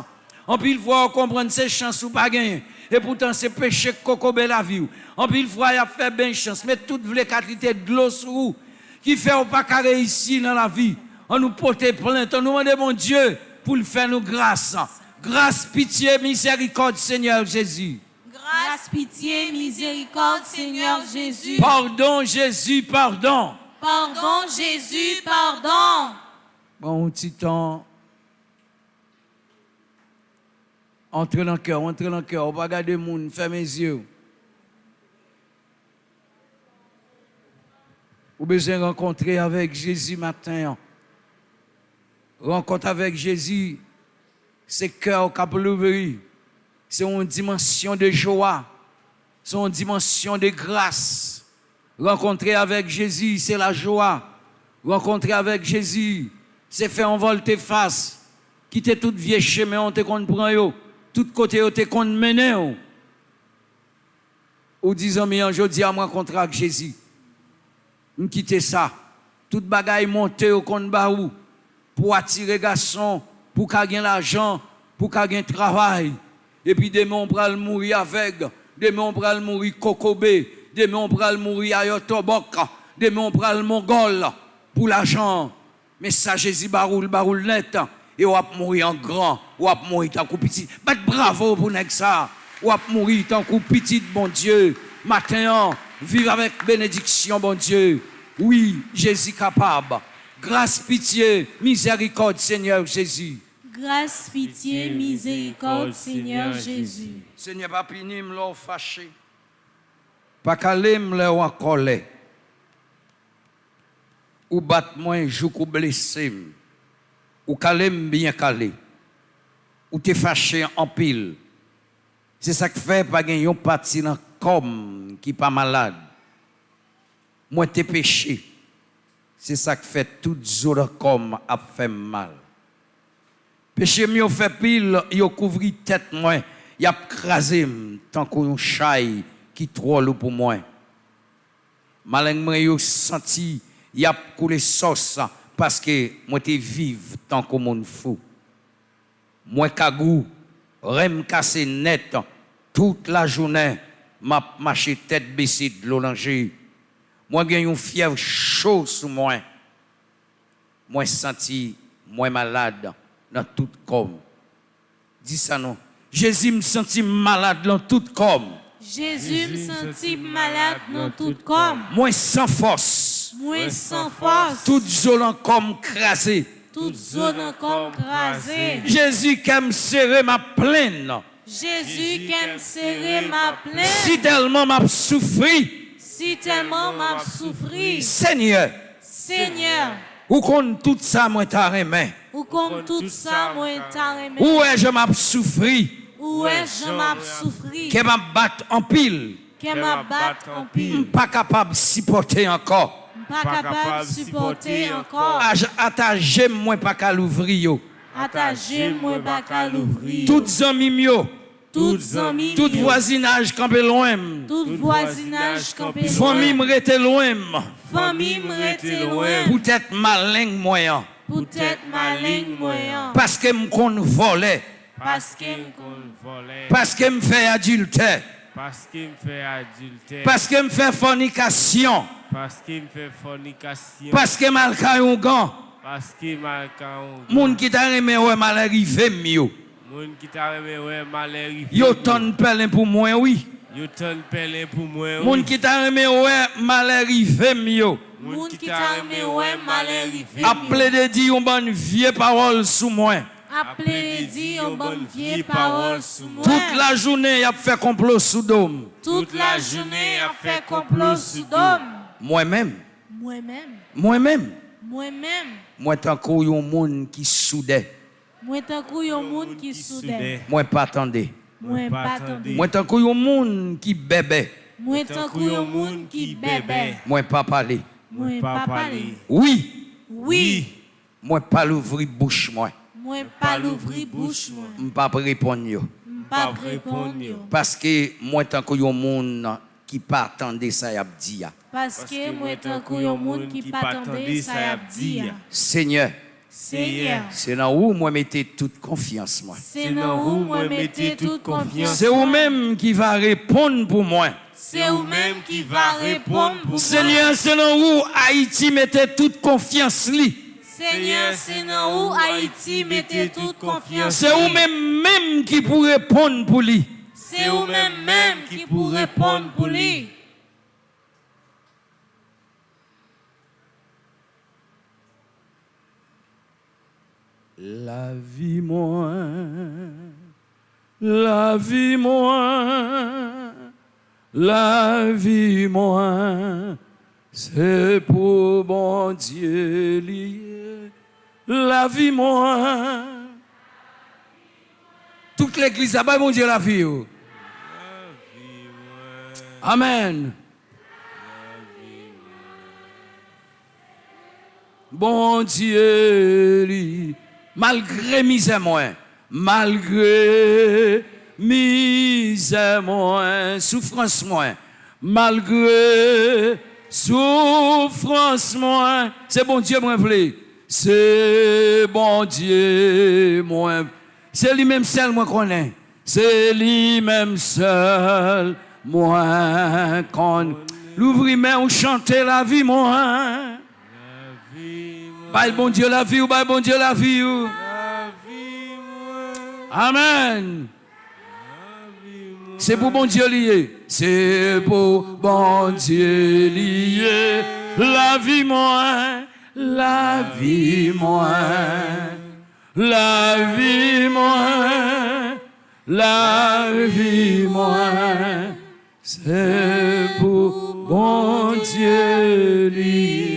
En pile fois comprendre ces chances ou pas gagner. Et pourtant c'est péché cocobe la vie. En pile fois il a fait bien chance, mais toutes les qualités de l'eau sur vous qui fait ou pas carré ici dans la vie. On nous porte plainte, on nous demande mon Dieu pour le faire nous grâce. Grâce, pitié, miséricorde, Seigneur Jésus. Grâce, pitié, miséricorde, Seigneur Jésus. Pardon, Jésus, pardon. Pardon, Jésus, pardon. Bon, petit temps. Entre dans le cœur, entre dans le cœur. On va regarder le monde, ferme les yeux. Vous avez besoin de rencontrer avec Jésus matin. Rencontre avec Jésus, c'est cœur qui a l'ouvrir. C'est une dimension de joie. C'est une dimension de grâce. Rencontrer avec Jésus, c'est la joie. Rencontrer avec Jésus, c'est faire un volte-face. Quitter tout vieux chemin, on te prend yo. Tout côté, on te mène. Ou disons, mais aujourd'hui, à me rencontrer avec Jésus. On quitte ça. Toute bagaille monter au compte baou pour attirer garçon, pour gagner l'argent, pour gagner travail. Et puis demain on va mourir avec, demain on va mourir kokobé, demain on va mourir à Yotobok, demain on va mongol pour l'argent. Mais ça Jésus baroul net et on va mourir en grand, on va mourir tant coup petit. Bravo pour ça. On va mourir tant coup petit bon Dieu. Matin, vivre avec bénédiction bon Dieu. Oui, Jésus capable. Grâce, pitié, miséricorde, Seigneur Jésus. Grâce, pitié, miséricorde, Seigneur Jésus. Seigneur, pas punir m'l'en fâché. Pas caler m'l'en en colère. Ou battre moi un jour ou blessé. Ou caler bien calé. Ou te fâché en pile. C'est ça que fait pas gagner un parti dans comme qui pas malade. Moi t'es péché. C'est ça qui fait tout autres comme a fait mal. Péché mieux fait pile, il couvri tête moi, il a crasé tant qu'on chaille qui troll pour moi. Malin moi yo senti y a coulé sauce parce que moi t'es vive tant que monde fou. Moi kagou, rem cassé net toute la journée, m'a marché tête baissée de l'olanger. Moi j'ai une fièvre chaude sous moi. Moi senti moi malade dans tout corps. Dis ça non. Jésus me senti malade dans tout corps. Jésus me sentit malade dans tout corps. Moi sans force. Moi sans force. Toute zone comme crasé. Toute zone comme crasée. Jésus qui me serré ma plaine. Jésus qui me serré ma plaine. Si tellement m'a souffri. Si tellement m'a souffri. Seigneur. Seigneur. Où compte tout ça moi t'a remis. Où comme tout ça moi t'a remis. Où est je m'a souffri. Où est je m'a souffri. Qui m'a battu en pile. Qui m'a battu en pile. Pas capable de supporter encore. Pas capable de supporter encore. Attaché moi pas qu'à l'ouvrir. Attaché moi pas qu'à l'ouvrir. Toutes amis mio. Toutes amis. Tout voisinage campé loin. Tout voisinage campé loin. Famille me rete loin. Famille me rete loin. Peut-être malin moyen. Peut-être malin moyen. Parce que me kon volait. Parce que Parce que me fait adultère. Parce qu'il me fait adultère. Parce que me fait fornication. Parce qu'il me fait fornication. Parce que mal caillou gant. Parce qu'il m'a Moun qui t'a remet ouais mal arrivé mieux. Moun qui t'a remis ouais mal arrivé. Yo ton pelin pour moi oui. Yo ton pelin pour moi. Moun qui t'a remet ouais mal arrivé mieux. Moun qui t'a remis ouais mal arrivé. Appelez de dire une bonne vieille parole sous moi. Appelez dit une bonne vieille parole sous moi. Toute la journée, il a fait complot sous dôme. Toute la journée, a fait complot sous dôme. Moi-même. Moi-même. Moi-même. Moi-même. Moi, tant qu'il y a un monde qui soudait. Moi, tant qu'il y a un monde qui soudait. Moi, pas attendez. Moi, pas attendez. Moi, tant qu'il y a un monde qui bébé. Moi, tant qu'il y a un monde qui bébé. Moi, pas parler. Moi, pas parler. Oui. Oui. Moi, pas l'ouvrir bouche, moi. Moi, pas l'ouvrir bouche, moi. Je pas répondre. Yo. Pas répondre. Parce que moi, tant qu'il y a un monde qui pas attendre ça, y a dit. Parce que moi, tant qu'il y a un monde qui pas attendre ça, y a dit. Seigneur. Seigneur. C'est dans où moi mettez toute confiance, moi. C'est dans où moi mettez toute confiance. C'est vous-même qui va répondre pour moi. C'est vous-même qui va répondre pour moi. Seigneur, c'est dans où Haïti mettez toute confiance li. Seigneur, c'est dans où Haïti mettez toute confiance. C'est vous-même qui pour répondre pour lui. C'est vous-même qui pour répondre pour lui. La vie moi, la vie moi, la vie moi, c'est pour bon Dieu lié. La vie moi, toute l'église a bon Dieu la vie. Amen. Bon Dieu lié. Malgré misère moi, malgré misère moi, souffrance moi, malgré souffrance moi, c'est bon Dieu moi voulez, c'est bon Dieu moi, c'est lui-même seul moi connais, c'est lui-même seul moi connais. L'ouvrir main ou chanter la vie moi. Bye bon Dieu la vie ou bye bon Dieu la vie ou. Amen. C'est pour bon Dieu lié. C'est pour bon Dieu lié. La vie moi. La vie moi. La vie moi. La vie moi. C'est pour bon Dieu lié.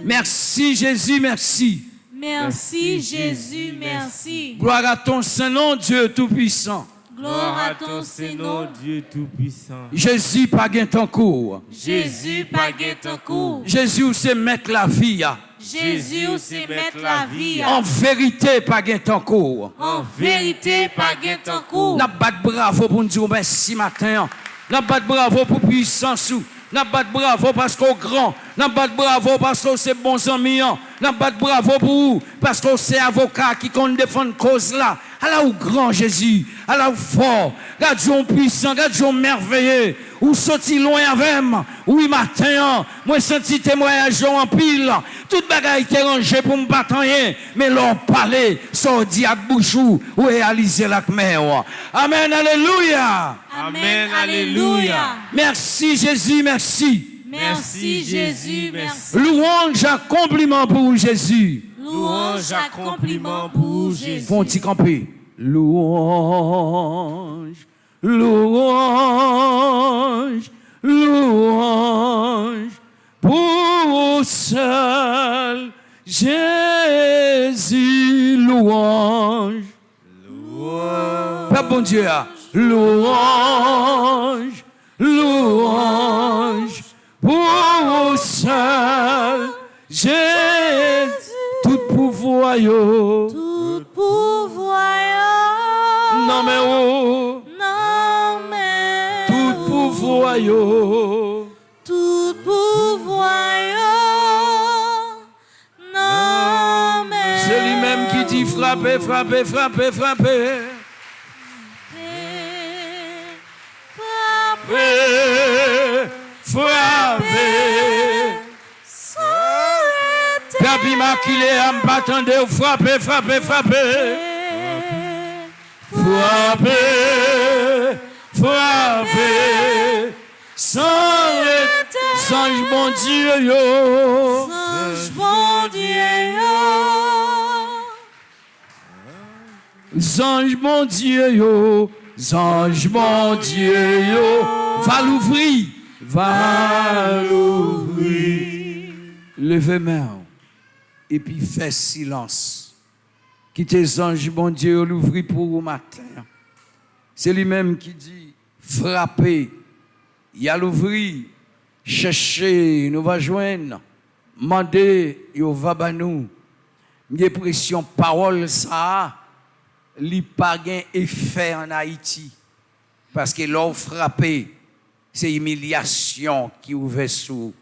Merci Jésus, merci. Merci Jésus, merci. Gloire à ton Saint-Nom, Dieu Tout-Puissant. Gloire à ton Saint-Nom, Dieu Tout-Puissant. Jésus, pas gain ton cours. Jésus, pas gain ton cours. Jésus, c'est mettre la vie. Jésus, c'est mettre la vie. En vérité, pas gain ton cours. En vérité, pas gain ton cours. N'a pas de bravo pour nous dire merci matin. N'a pas de bravo pour puissance. N'a pas de bravo parce qu'on grand. N'a pas de bravo parce qu'on c'est bons amis. N'a pas de bravo pour vous parce qu'on c'est avocat qui compte défendre cause là. Alors grand Jésus, alors fort, regarde Dieu puissant, regarde Dieu merveilleux. Ou sorti loin avec moi. Oui matin, moi senti témoignage en pile. Toute bagaille était rangée pour me battre rien, mais l'on parlait, sorti à bouchou ou réaliser la mer. Amen, alléluia. Amen, alléluia. Merci Jésus, merci. Merci Jésus, merci. Louange, accomplissement pour Jésus. Louange, accomplissement pour Jésus. Font-ils camper? Louange, louange, louange pour seul Jésus. Louange, louange. Père bon Dieu, louange, louange pour seul Jésus. Tout pouvoir, Tout pouvoir, non mais oh, non mais tout pouvoir, tout pouvoir, non mais c'est lui-même qui dit frapper, frapper, frapper, frapper, frapper, frapper. Gabi Makile, am batande, frapper, frapper, frapper. Frapper, frapper. Sange bon Dieu, yo. Sange bon Dieu, Sange bon Dieu, yo. Sange bon Dieu, yo. Va l'ouvrir, va l'ouvrir. Levez main. Et puis fais silence. Quittez les anges, bon Dieu, l'ouvrir pour vous matin. C'est lui-même qui dit, frappez, il y a l'ouvrir, cherchez, nous va joindre, mandez, il va ba nous. J'ai pression parole ça, li pas gain effet en Haïti. Parce que l'on frappé, c'est humiliation qui ouvre sous.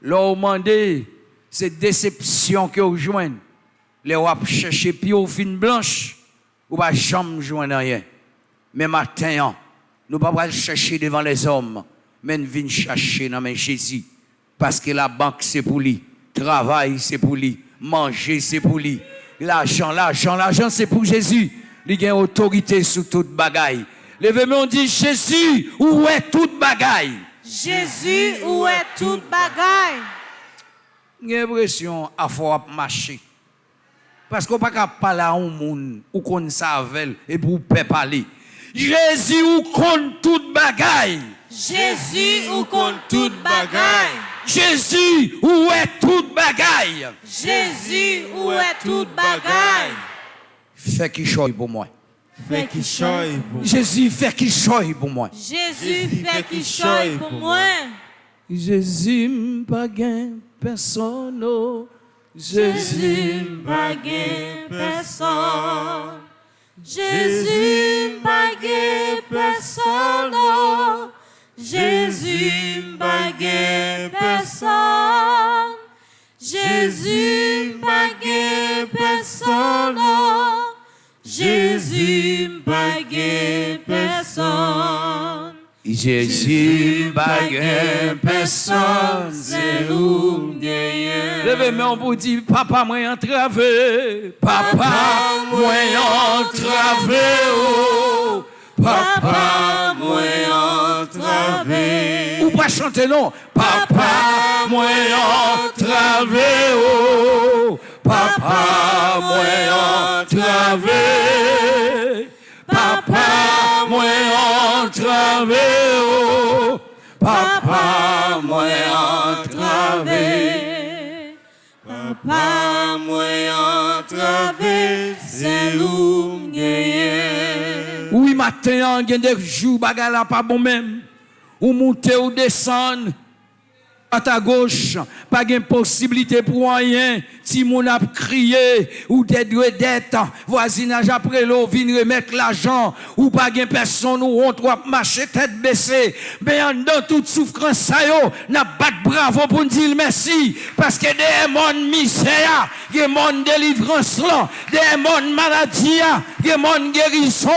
L'on mandé, c'est déception que vous joignez. Les wap chercher puis au fin blanche, ou pas jamais joindre rien. Mais matin, nous pas pas chercher devant les hommes, mais nous venons chercher dans Jésus. Parce que la banque c'est pour lui, travail c'est pour lui, manger c'est pour lui. L'argent c'est pour Jésus. Il a autorité sur toute bagaille. Levez-moi, on dit Jésus, où est toute bagaille? Jésus, où est toute bagaille? J'ai l'impression à faut marcher. Parce qu'on ne peut pas parler à un monde ou qu'on savait et pour parler. Jésus où compte toute bagaille. Jésus où compte toute bagaille. Jésus où est toute bagaille. Jésus où est toute bagaille. Fais qu'il choisit pour moi. Fais qu'il choisit pour moi. Jésus fait qu'il choisit pour moi. Jésus fait qu'il choisit pour moi. Jésus pas gain personne. Jésus pas gain personne. Jésus pas gain personne. Jésus pas gain personne. Jésus pas gain personne. Jésus pas gain personne. Jésus pas gain personne, c'est où gagne. Levez-moi pour dire papa moi entravé, papa moi entravé, oh, papa moi entravé. Ou pas chanter non, papa moi entravé, oh, papa moi entravé, papa moi entravé, oh, papa moi entravé, papa moi entravé, c'est l'oum gagne. Oui, matin, il y a des jours, bagarre là pas bon même. Ou monter ou descendre. à ta gauche, pas de possibilité pour rien. Si mon a crié, ou des dettes, voisinage après l'eau, vient remettre l'argent, ou pas de personne, ou on doit marcher tête baissée. Mais dans toute souffrance, ça y est, n'a pas de bravo pour nous dire merci. Parce que des mondes misère, des mondes délivrance, des mondes maladie, des mondes guérison,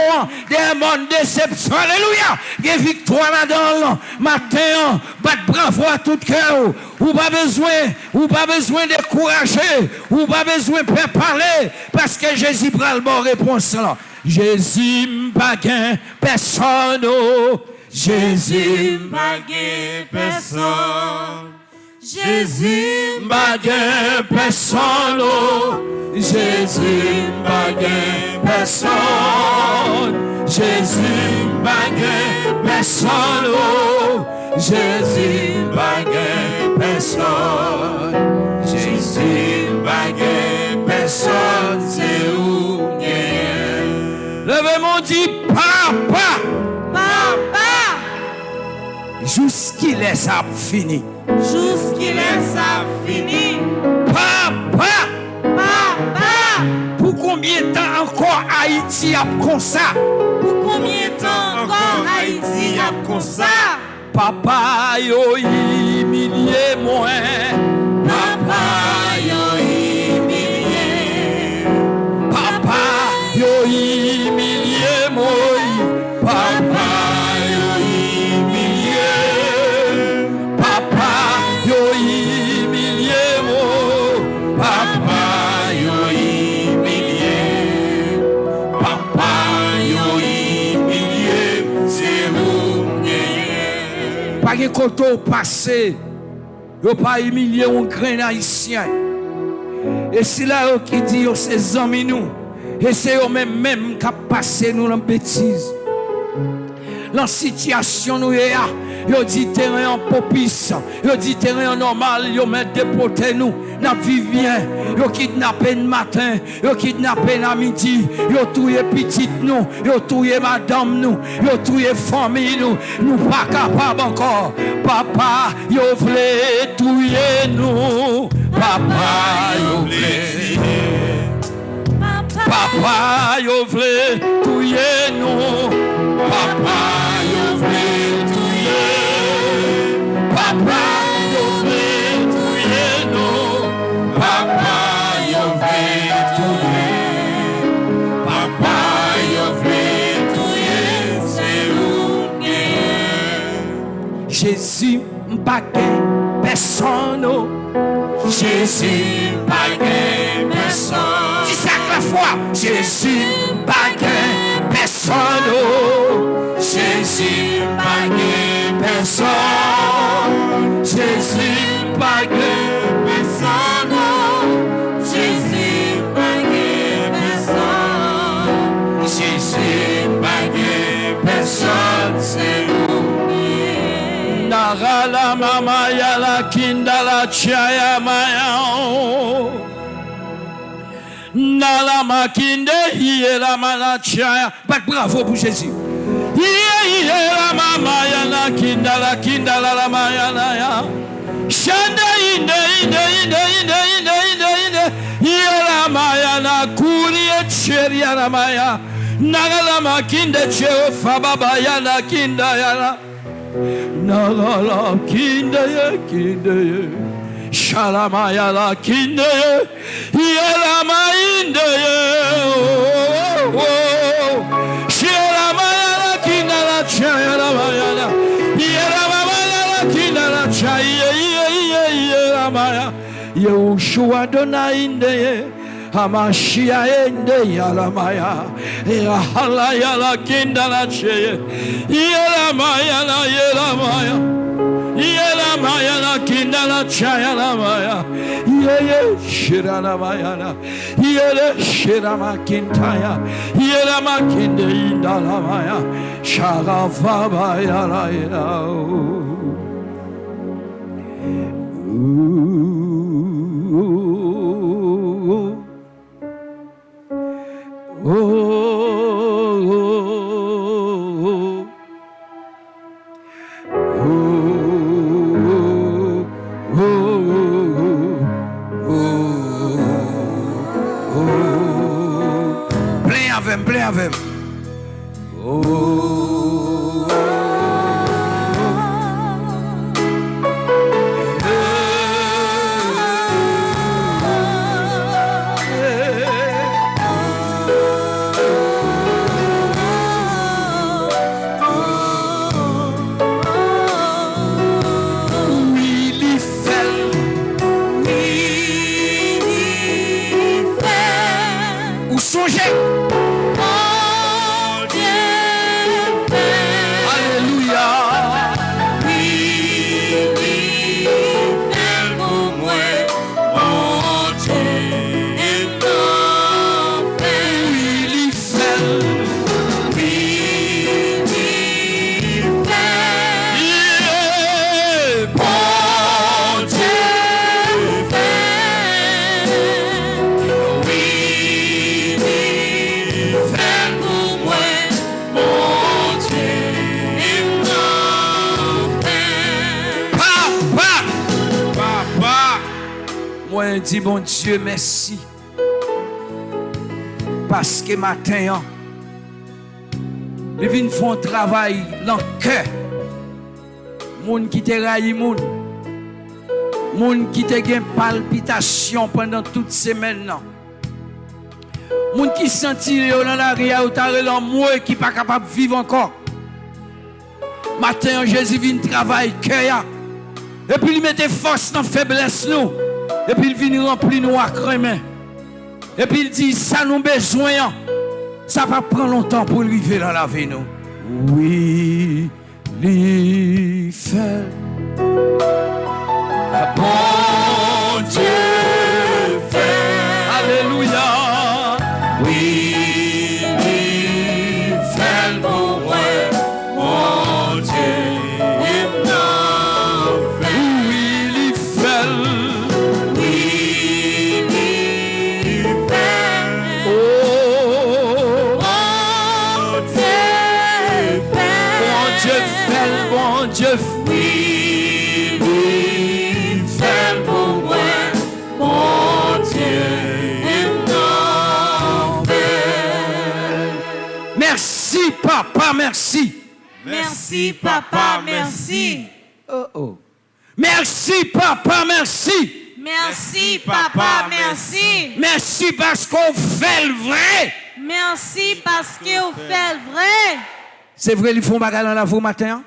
des mondes déception. Alléluia. Des victoires là-dedans. Matin, pas de bravo à tout cœur. Ou pas besoin de décourager, ou pas besoin de parler, parce que Jésus prend le bon réponse là. Jésus n'a pas personne. Jésus n'a pas personne. Jésus n'a pas personne. Jésus n'a pas personne. Jésus n'a pas personne. Jésus n'a personne. Jésus n'a personne. C'est où bien. Levez-moi dit papa. Papa. Jusqu'il est ça fini. Jusqu'il est ça fini. Papa. Papa. Pour combien de temps encore Haïti a comme ça? Pour combien de temps encore Haïti a comme ça? Papa yo humilié moi. Papa yo humilié. Papa yo humilié moi. Papa yo humilié. Papa yo humilié moi. Papa yo humilié. Papa yo humilié. C'est vous. Pas de côté passé, yo pas humilié un grain haïtien. Et c'est là qui dit c'est amis nous. Et c'est eux même qui passé nous dans bêtise. La situation nous est là. Yo dit terrain en popis, yo dit terrain normal, yo met déporté nous, n'a vivre bien, yo kidnappé le matin, yo kidnappé la midi, yo touye petite nous, yo touye madame nous, yo touye famille nous pas capable encore. Papa, yo vle touye nous, papa yo vle. Papa yo vle touye nous, papa yo vle touye. Papa yo vle touye nous, papa yo vle touye. Papa yo vle touye, c'est où bien. Jésus m'pa gen personne. Jésus m'pa gen personne. Dis ça la fois. Jésus m'pa gen personne. Jésus m'pa gen personne. Jésus m'pa gen personne. Jésus m'pa gen personne. Jésus m'pa gen personne. C'est où? Nara la mama ya la kinda la chaya maya. Nala makinde hiye la mala chaya. Bravo pour Jésus. Hiye la mama ya la kinda la maya la ya. Shanda inde. Hiye la maya na kuri etcheri ya la maya. Nala la makinde cheo fababa ya la kinda ya la. Nala la kinda ye. Shalamaya la kinde, yelama inde, Shalamaya la kinda la chaya la mayana, Yelamaya la kinda la chaya, Yelamaya, Yehoshua dona inde, Hamashia inde yalamaya, Yahalaya la kinda la chaya, Yelamaya la yelamaya. Yela maya la kinda la chaya la maya. Yele shira la maya la. Yele shira ma kintaya. Yela ma kinde inda la maya. Shara faba ya la ya. avec, plein avec. Oh. Dis bon Dieu merci parce que matin les vins font travail dans le cœur moun qui te raille moun qui te gen palpitation pendant toute semaine moun qui senti dans la ria ou tare dans moi qui pas capable vivre encore matin Jésus vient travail cœur et puis il mette force dans faiblesse nous. Et puis il vient remplir nous à crème. Et puis il dit, ça nous besoin. Ça va prendre longtemps pour arriver dans la vie nous. Oui, il fait. Bon Dieu fait. Alléluia. Oui, il fait pour moi. Bon Dieu. Merci papa, merci. Merci papa, merci. Oh oh. Merci papa, merci. Merci papa, merci. Merci parce qu'on fait le vrai. Merci parce qu'on fait le vrai. C'est vrai, ils font bagarre dans la vie matin.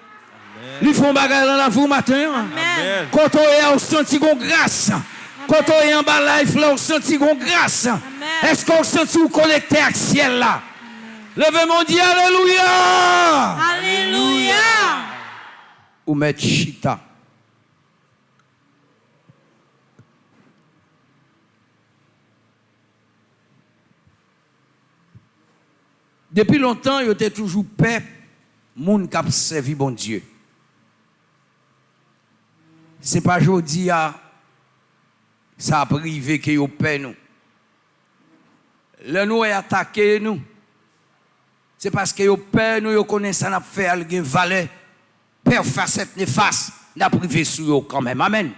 Ils font bagarre dans la vie matin. Amen. Quand on est au senti qu'on grâce. Quand on est en bas life là, on senti qu'on grâce. Est-ce qu'on senti qu'on collecte à ciel là? Levez mon Dieu, alléluia. Alléluia. Ou mettre chita. Depuis longtemps, il était toujours paix, moun qui a servi bon Dieu. C'est pas aujourd'hui ça a privé que yo paix nous. Le nous est attaqué nous. C'est parce que yo paix nous yo connaissent ça n'a fait algen valeur. Père facette néfaste n'a privé sur yo quand même. Amen.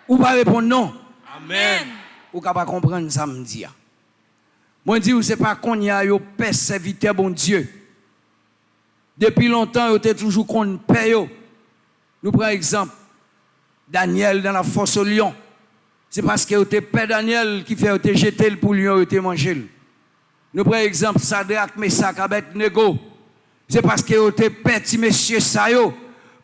Ou pas répondre non. Amen. Ou pas comprendre ça me dit. Moi dis c'est pas qu'on y a yo paix serviteur bon Dieu. Depuis longtemps yo était toujours qu'on paix yo. Nous prenons exemple Daniel dans la fosse au lion. C'est parce que yo était paix Daniel qui fait yo jeter le pour lion yo manger. Nous prenons exemple Sadrak, Mesak, Abednego. C'est parce que yo était petit monsieur ça yo.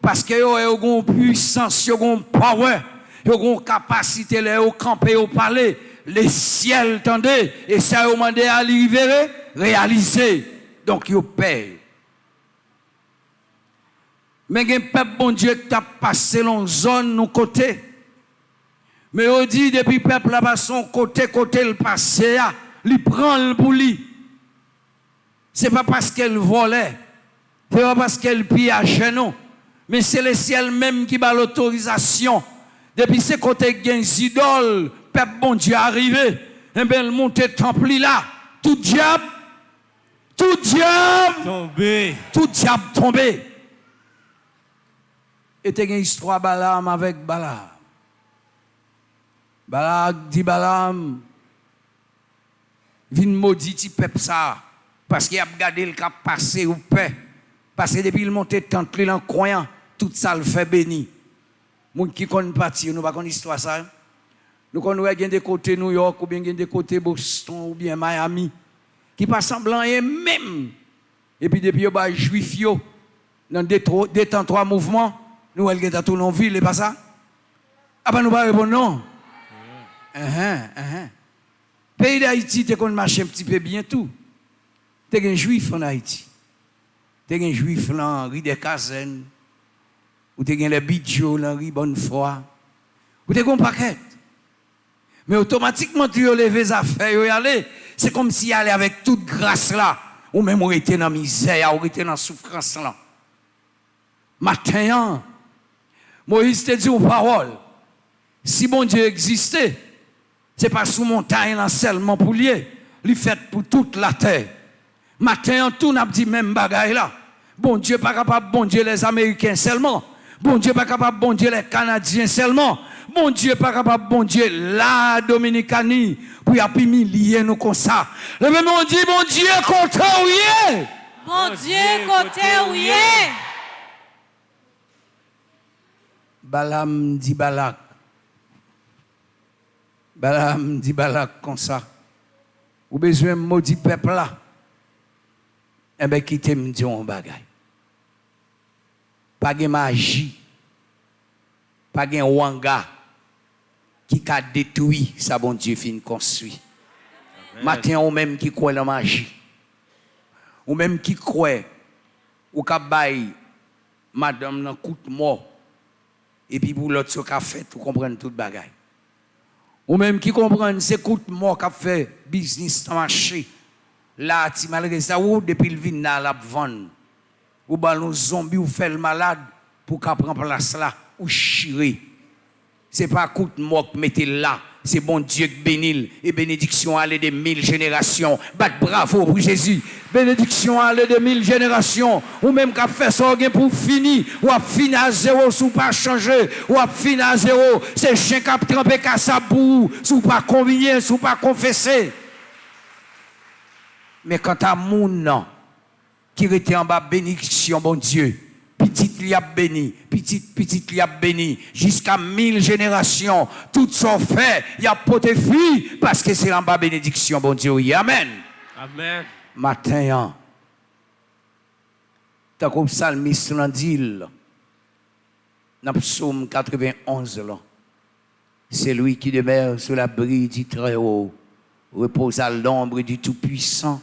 Parce que yo ont puissance, yo ont power, yo ont capacité là yo camper au palais. Les ciels tendez et ça yo mandé à livrer, réaliser. Donc yo paye. Mais gen peuple bon Dieu qui a passé dans zone nous côté. Mais on dit depuis peuple là-bas son côté le passé a, il prend le pour lui. C'est pas parce qu'elle volait, c'est pas parce qu'elle pillage non, mais c'est le ciel même qui bat l'autorisation. Depuis ce côté gen idole, peuple bon Dieu arrivé, et bien le monte temple là, tout diable tombé. Et t'as une histoire Balaam avec Balaam. Balaam dit Balaam, vin maudit ti peuple ça. Parce qu'il a regardé le cap passé ou paix. Parce que depuis le monté tente, il en croyant, tout ça le fait béni. Les gens qui connaissent partir, nous ne connaissons pas l'histoire ça. Nous connaissons des côtés New York, ou bien des côtés Boston, ou bien Miami, qui passent semblant et même. Et puis depuis les juifs, dans des temps, 3 mouvements, nous allons dans toute nos villes, et pas ça? Ah ben nous ne répondre non. Pays d'Haïti, tu marche un petit peu bien tout. Tu es un juif en Haïti. Tu es un juif dans Henri de Cazen. Ou tu es les bidjo dans Henri Bonnefoy. Ou tu es un paquet. Mais automatiquement, tu as levé les affaires et aller. C'est comme si allait avec toute grâce là. Ou même on était dans la misère, on était dans la souffrance là. Matin, Moïse te dit aux paroles. Si bon Dieu existait, ce n'est pas sous montagne là seulement pour lui. Il fait pour toute la terre. Matin, tout n'a dit même bagaille là. Bon Dieu pas capable, bon Dieu les Américains seulement. Bon Dieu pas capable, bon Dieu les Canadiens seulement. Bon Dieu pas capable, bon Dieu la Dominicanie pour y humilier nous comme ça. Le même on dit bon Dieu côté où il est. Bon Dieu côté où il est. Balaam dit Balak. Balaam dit Balak comme ça. Ou besoin de maudit peuple là. Eh bien, quittez me dire un bagay. Pas de magie. Pas de wanga qui a détruit ça bon Dieu fin construit. Matin ou même qui croit la magie. Ou même qui croit ou ka bay madame nan coup de mort. Et puis pour l'autre ce qu'a fait pour comprendre tout bagay. Ou même qui comprend c'est coup de mort qu'a fait business dans marché. Là ti malgré ça ou depuis le vin là la vendre. Ou ballon zombie ou fait le malade pour qu'a prendre place là ou chirer. C'est pas coup de mort que mettez là. C'est bon Dieu qui bénit et bénédiction aller de 1000 générations. Bat bravo pour Jésus. Bénédiction aller de 1000 générations. Ou même qu'a fait ça pour finir. Ou à finir à zéro, sous pas changer. Ou à finir à zéro. C'est chien qui a trempé qu'à sa boue. Sous pas convigner, sous pas confesser. Mais quand à mon qui était en bas, bénédiction, bon Dieu. Petit li a béni, petit li a béni, jusqu'à 1000 générations, tout sont fait, il y a poté fille, parce que c'est en bas bénédiction, bon Dieu, oui, amen. Amen. Matin, t'as comme psalmiste l'a dit, dans psaume 91, là, c'est lui qui demeure sous l'abri du Très-Haut, repose à l'ombre du Tout-Puissant.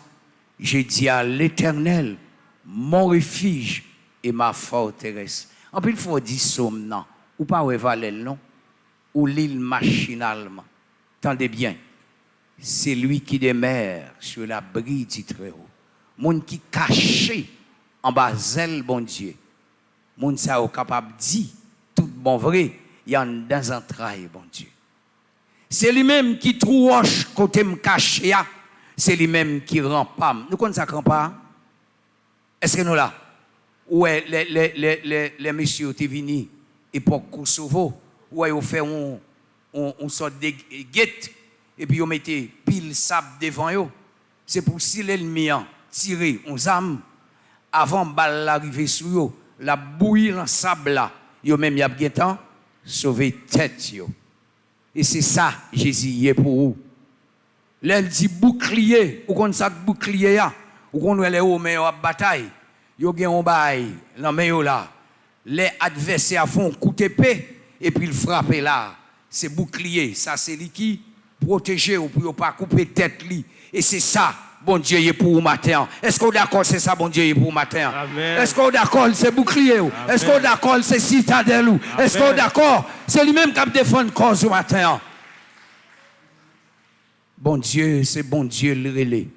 J'ai dit à l'Éternel, mon refuge et ma forteresse. En plus, il faut dire somme, non. Ou pas valer non. Ou l'île machinalement. Tendez bien. C'est lui qui demeure sur l'abri du Très-Haut. Moun qui caché en bas zèle, bon Dieu. Moun ça est capable de dire tout bon vrai. Il y a dans un trail, bon Dieu. C'est lui-même qui trouve côté me caché. C'est lui-même qui rempart. Nous connaissons ça rempart? Est-ce que nous là? Ouais, les messieurs qui sont venus, époque Kosovo, où ils ont fait une sorte de guette, et puis ils mettaient pile sable devant eux. C'est pour si l'ennemi a tiré une arme, avant de balle l'arrivée sur eux, la bouillie dans le sable là, ils ont même y temps sauvé tête. Et c'est ça, Jésus est pour vous. Là, il dit bouclier, ou qu'on ça bouclier, ou qu'on est au mais en bataille. Yo gen on bail nan men yo là les adversaires font coup d'épée et puis ils frappent là c'est bouclier ça c'est lui qui protéger ou pour pas couper tête li et c'est ça bon Dieu est pour matin est-ce qu'on d'accord c'est ça bon Dieu est pour matin est-ce qu'on d'accord c'est bouclier ou est-ce qu'on d'accord c'est citadelle ou est-ce qu'on d'accord c'est lui-même qui défend cause au matin bon Dieu c'est bon Dieu le relais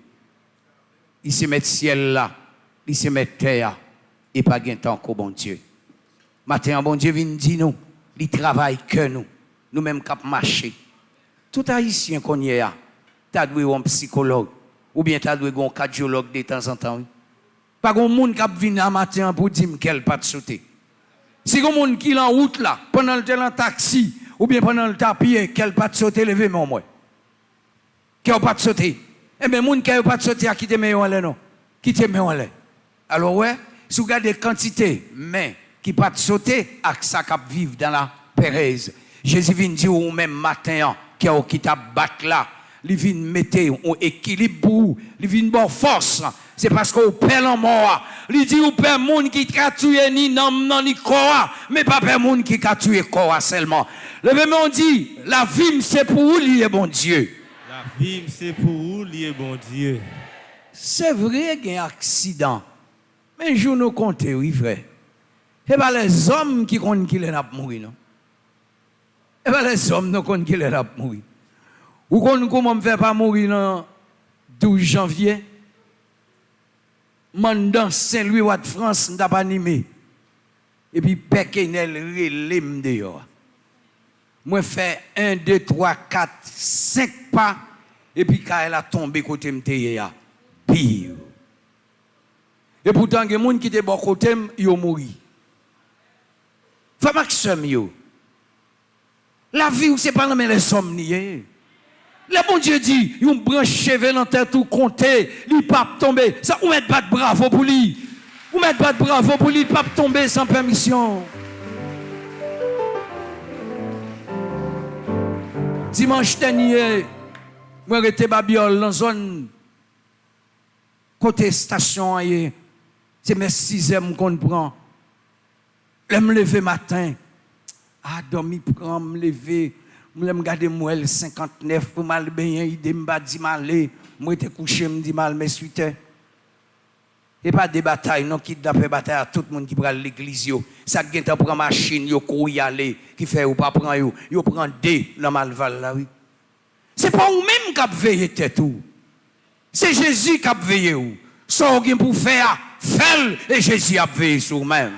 il se met ciel là il se met terre et pas gain temps qu'au bon Dieu. Matin, bon Dieu vient dire nous, il travaille que nous, nous-mêmes cap marcher. Tout haïtien qu'on y a, t'as doué un psychologue ou bien t'as doué un cardiologue de temps en temps. Pas un monde qui vient un matin pour dire qu'elle pas de sauter. Si un monde qui est en route là, pendant le temps en taxi ou bien pendant le temps pied, qu'elle pas de sauter lever moi. Qui a pas de sauter. Eh bien monde qui a pas de sauter à quitter meilleur là non. qui te met en l'air. Alors ouais, si vous regardez quantité, mais qui pas sauter, avec ça qui vivent dans la Pérez. Jésus vient dire au même matin, qui t'a battu là, il vient mettre un équilibre pour vous, il vient bon force. C'est parce qu'on perd en mort. Il dit ou perd monde qui a tué ni non ni corps, mais pas perd monde qui a tué corps seulement. Le même on dit, la vie c'est pour vous, lié bon Dieu. La vie c'est pour vous, lié bon Dieu. C'est vrai qu'il y a un accident. Mais je nous compte, oui, vrai. Ce n'est pas les hommes qui comptent qu'il est mourir, non? Ce n'est pas les hommes qui comptent qu'il est mourir. Ou qu'on comment me fait pas mourir le 12 janvier? Mandant Saint-Louis de France, n'a pas animé. Et puis, Pekenel relève dehors. Moi, fait 1, 2, 3, 4, 5 pas. Et puis, quand elle a tombé côté m'teye, pire. Et pourtant, il y a des gens qui étaient bon côté, ils ont mouru. Femme Maxime, la vie, c'est pas dans les hommes niés. Le bon Dieu dit, il branche cheveux dans tête tout compter, il pas tomber. Ça, ou mettre pas de bravo pour lui. Ou mettre pas de bravo pour lui, il pas tomber sans permission. Dimanche dernier, moi j'étais Babiole dans zone côté station, c'est mes 6e qu'on prend. Je me lever matin, dormi prend me lever. Je me garder moi 59 pour mal bien idée me dit mal moi était couché me dit mal mais suite et pas des batailles non qui d'après bataille à tout le monde qui prend l'église yo ça gagne temps prend machine yo courir aller qui fait ou pas prend yo prend des dans malval là oui c'est pas ou même qui a veillé tête ou c'est Jésus qui a veillé ou ça ou pour faire et Jésus a veillé sur même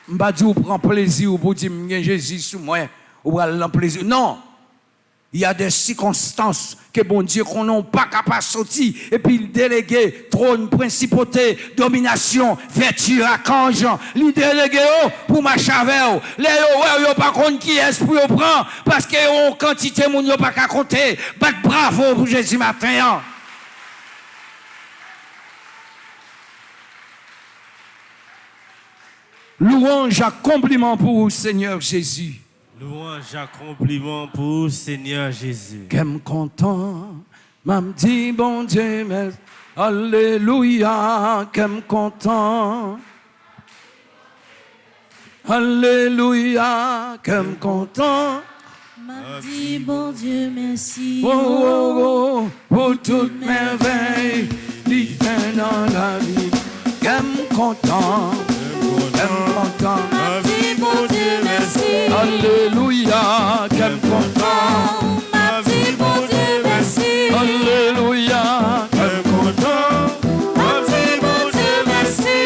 m'pa dit ou prend plaisir pour dire Jésus sur moi ou à plaisir. Non. Il y a des circonstances que bon Dieu qu'on n'a pas capable de sortir et puis il délégué trône, principauté, domination, vertu, archange, il délégué pour marcher avec eux. Les yo pas compte qui est pour yo prend parce que on quantité moun yo pas qu'à compter. Bat bravo pour Jésus matin. Louange à compliment pour Seigneur Jésus. Louange à compliment pour Seigneur Jésus. Qu'aime content, m'a dit bon Dieu, mais alléluia, qu'aime content. Alléluia, qu'aime content. M'a dit bon Dieu merci. Pour toute merveille, il fait dans la vie. Qu'aime content, qu'aime content. M'a dit bon Dieu merci. Alléluia, qu'aime content. M'a dit bon Dieu merci. Alléluia, qu'aime content. M'a dit bon Dieu merci.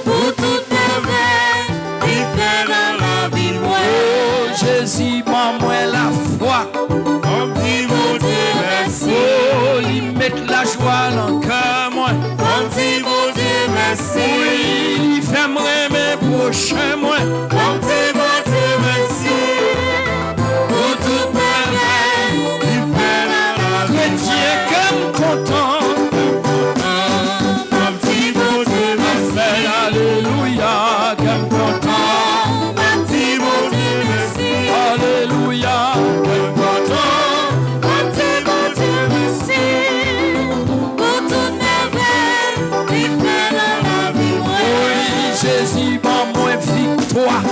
Pour toute merveille, il fait dans la vie moi. Oh Jésus, moi la foi. On dit Bon Dieu merci. Oh, il met la joie dans le cœur moi. On dit bon Dieu merci. Oui, il fait mes prochains moi. On dit bon Dieu merci. Pour toute merveille, il fait dans la vie Chrétien, qu'aime content. On dit bon Dieu merci. Alléluia, qu'aime content. On dit bon Dieu merci. Alléluia, qu'aime content. On dit bon Dieu merci. Pour toute merveille, il fait dans la vie moi. Oui, Jésus, moi victoire.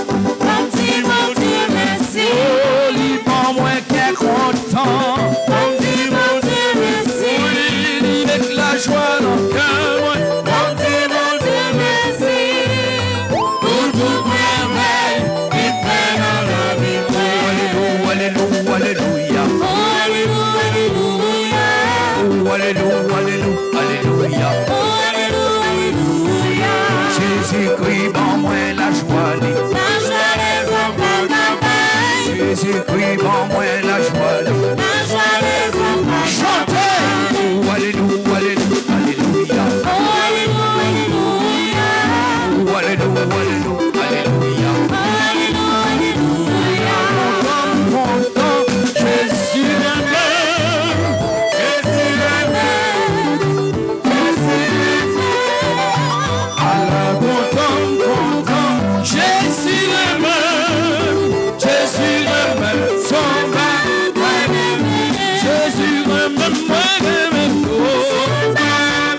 Jésus, remets-moi, remets-moi.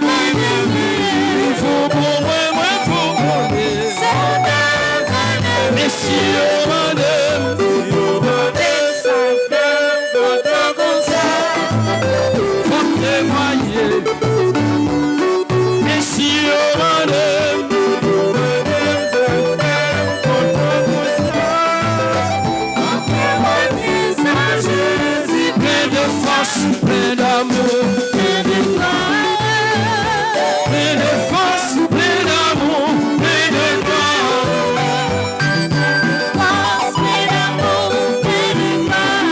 Il faut pour moi, il faut pour moi. Mais si on m'en donne, ça fait longtemps comme ça. Faut témoigner. Mais si on m'en donne, plein d'amour, plein de gloire, plein de force, plein d'amour, plein de gloire. Force, plein d'amour, plein de gloire.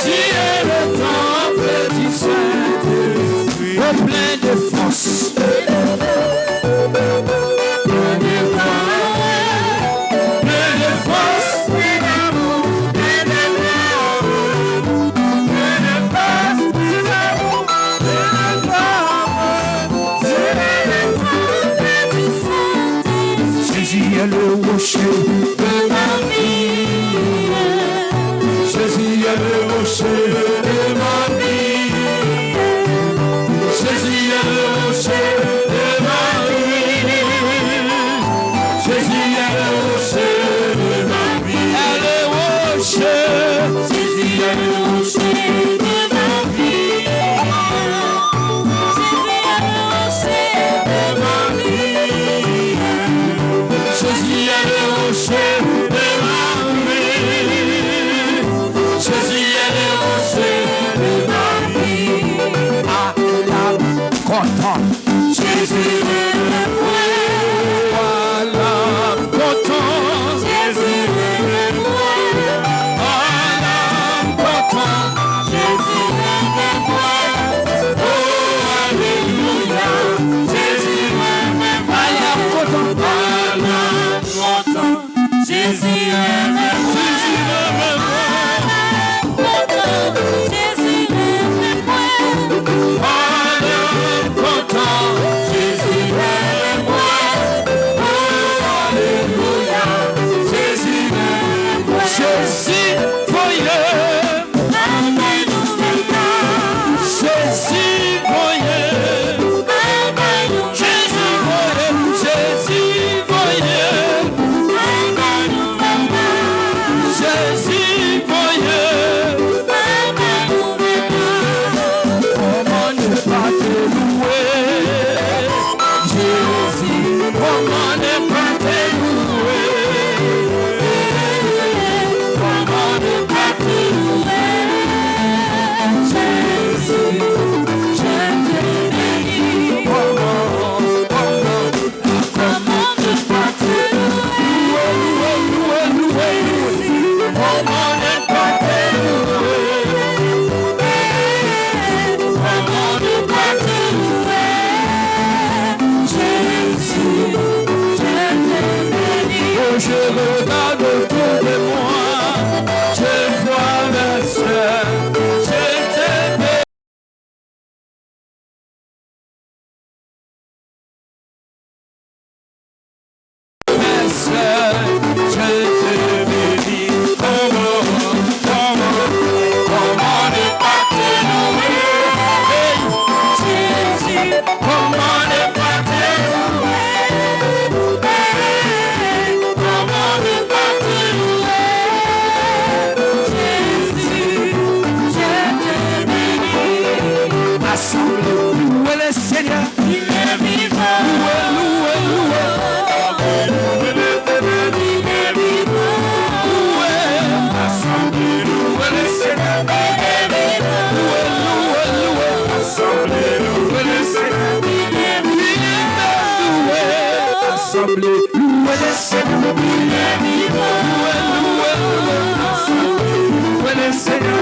Tu es le temple du Saint-Esprit, oh, plein de force, plein de gloire, plein de force, plein d'amour, plein de Jésus est le rocher de ma vie. Jésus est le rocher de ma vie. Jésus est le rocher de ma vie. Jésus est le rocher de ma vie. Le rocher. Jésus est le rocher de ma vie. Jésus est le rocher de ma vie. Jésus est le rocher de ma vie. Jésus est le rocher de ma vie. À la content. Jésus est le roi. À la content. Jésus est le roi. À la content. Jésus est le roi. Oh, alléluia. Jésus est le roi. À la content. Jésus est le roi. Jésus est le roi. Content. Jésus est le roi. Oh, alléluia. Jésus est le roi. Jésus voyez. Jésus voyez. Jésus voyez. Jésus voyez. Jésus voyait. Comment ne pas te louer? Jésus, comment ne pas te louer? Comment ne pas te louer? Jésus, je te bénis. Comment ne pas te louer? Louer. Comment ne pas te louer? Comment ne pas te louer? Jésus, je te bénis. Oh, je regarde autour de moi, je vois ma soeur, je te bénis. Ma soeur, je te bénis. Comment ne pas te louer? Jésus, comment ne pas te louer? Comment ne pas te louer? Jésus, je te bénis. Assemblée, louez le Seigneur. Il est vivant. Louez. Assemblée, louez le Seigneur. Assemblée, louez le Seigneur. Assemblée, louez le Seigneur. Louez le Seigneur.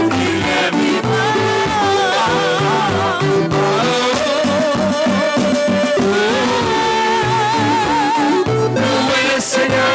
Louez le Seigneur.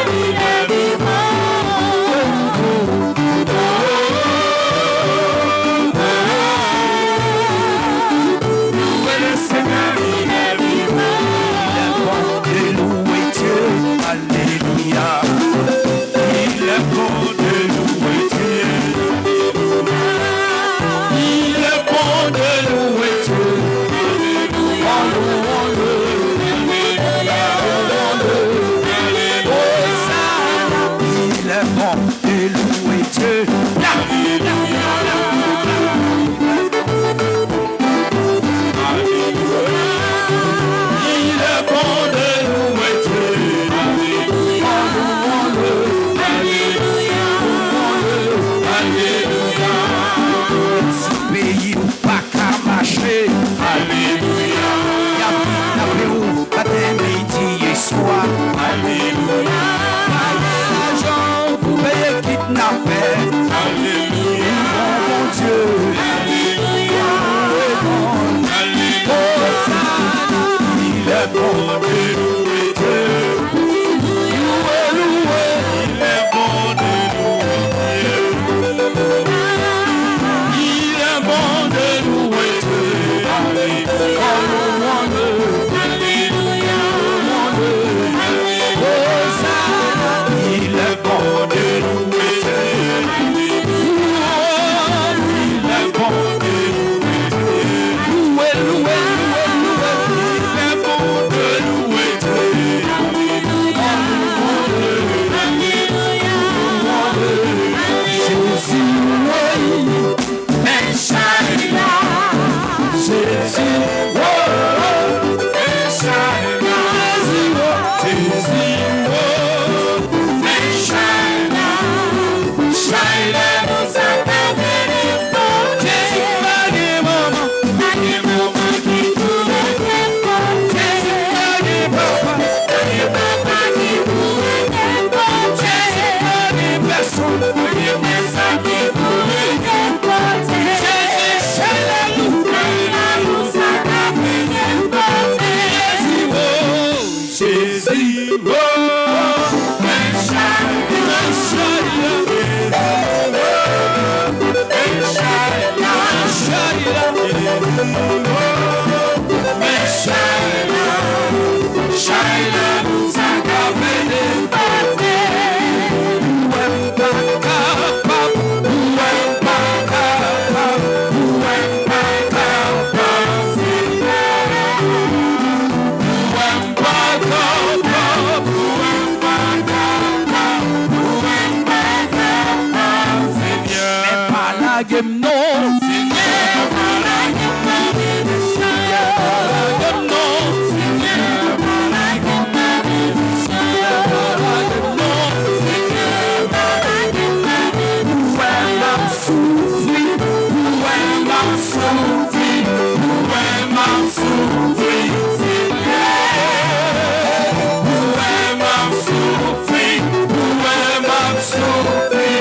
Mais Shaila nous a gardé des batailles. Ouem pas capable, ouem pas capable, ouem pas capable, Seigneur. Ouem pas capable, ouem pas capable, ouem pas capable, Seigneur. Mais pas la game non, Seigneur, pas la game non, Seigneur, pas la game non, Seigneur, pas la game non, Seigneur, pas la game non, Seigneur, pas la game non. Ouem m'a souffri, ouem m'a souffri, ouem m'a souffri, Seigneur. Ouem m'a souffri, ouem m'a souffri,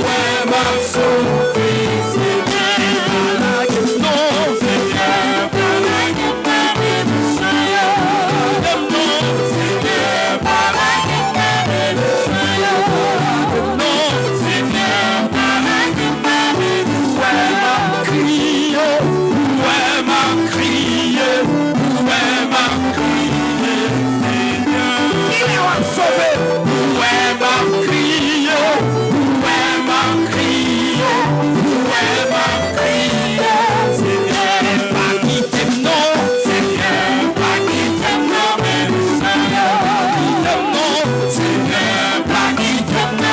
ouem m'a souffri, Seigneur. Pas la game non, Seigneur, pas la game non, Seigneur, pas la game non, Seigneur, pas la game non, Seigneur, pas la game non. Ouem m'a crié, ouem m'a crié, ouem m'a crié, Seigneur. Il est sauvé. Ouem m'a crié, ouem m'a crié, ouem m'a crié, Seigneur. Pas quitter non, Seigneur, pas quitter non, Seigneur, pas quitter non, Seigneur, pas quitter non, Seigneur, pas quitter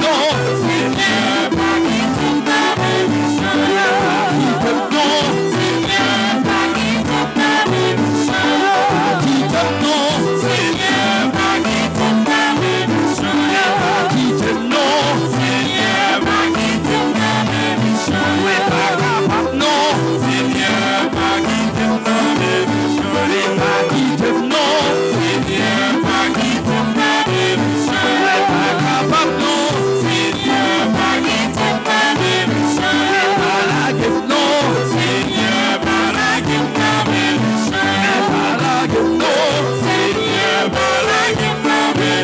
non, Seigneur, pas quitter non, Seigneur, pas quitter non, Seigneur, pas quitter non, Seigneur, pas quitter non, Seigneur, pas quitter non, Seigneur, pas quitter non, Seigneur, pas quitter non, Seigneur, pas capable non, Seigneur, pas quitter non, Seigneur, pas quitter non, Seigneur, pas quitter non, Seigneur, pas capable non, Seigneur, pas quitter non, Seigneur, pas la game non, Seigneur, pas la game non, Seigneur, pas la game non, Seigneur, pas la game non, Seigneur,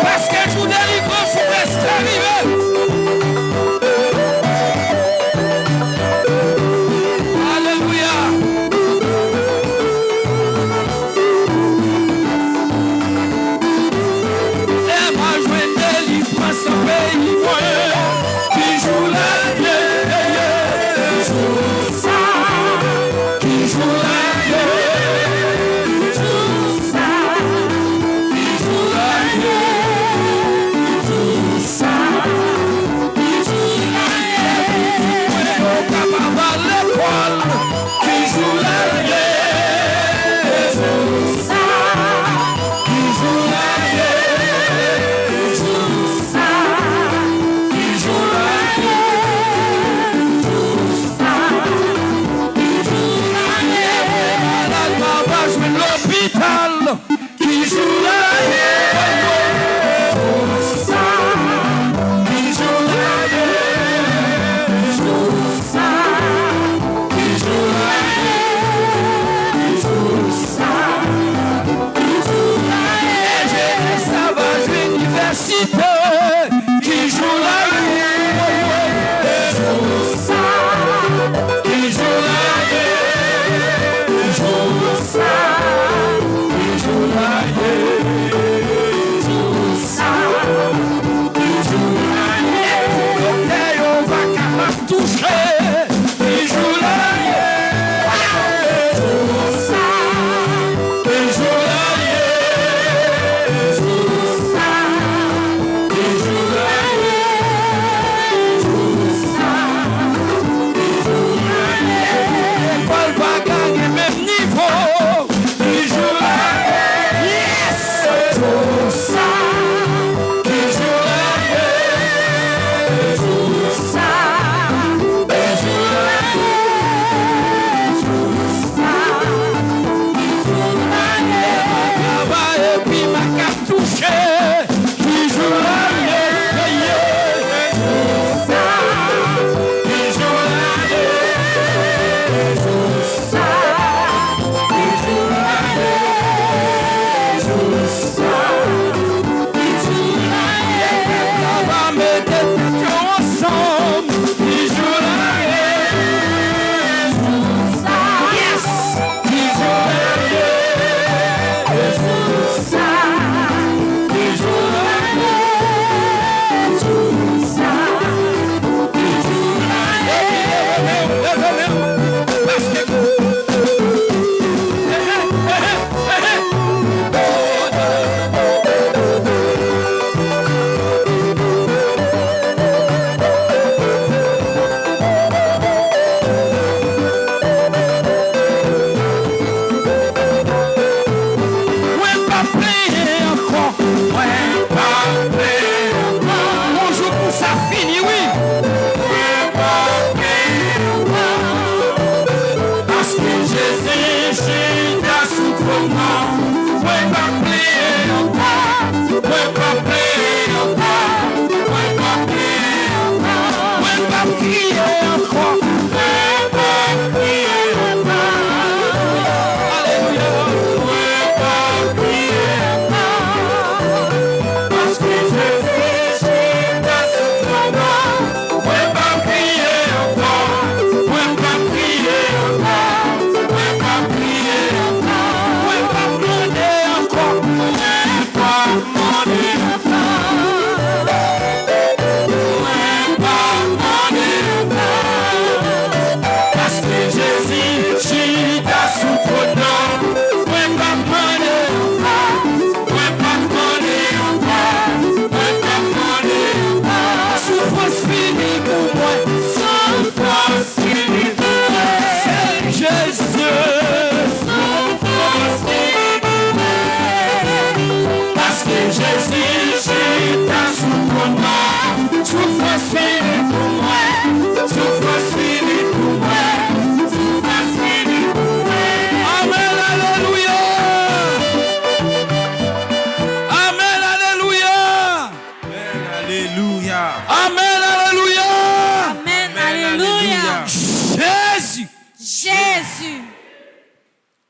parce que je vous délivre, c'est presque arrivé. Alléluia. Et moi je vais délivrer ce pays moyen. Qui joue la qui joue ça, qui joue la qui joue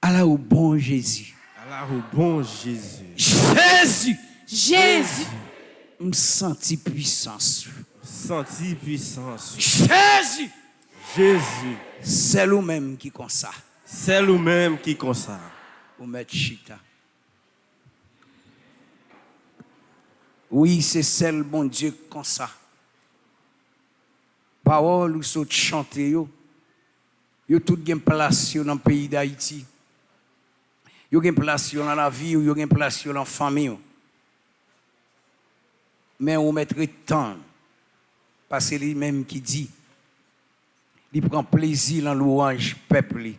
Allah au bon Jésus. Allah au bon Jésus. Jésus. Jésus. Me senti puissance. Senti puissance. Jésus. Jésus. C'est lui-même qui comme ça. C'est lui-même qui comme ça. Ou mettre chita. Oui, c'est celle bon Dieu comme ça. Parole ou saute chanter yo. Yo tout gen place dans le pays d'Haïti. Yo gen place dans la vie ou yo gen place dans la famille. Mais on mettrait temps parce que lui-même qui dit il prend plaisir dans louange peuple.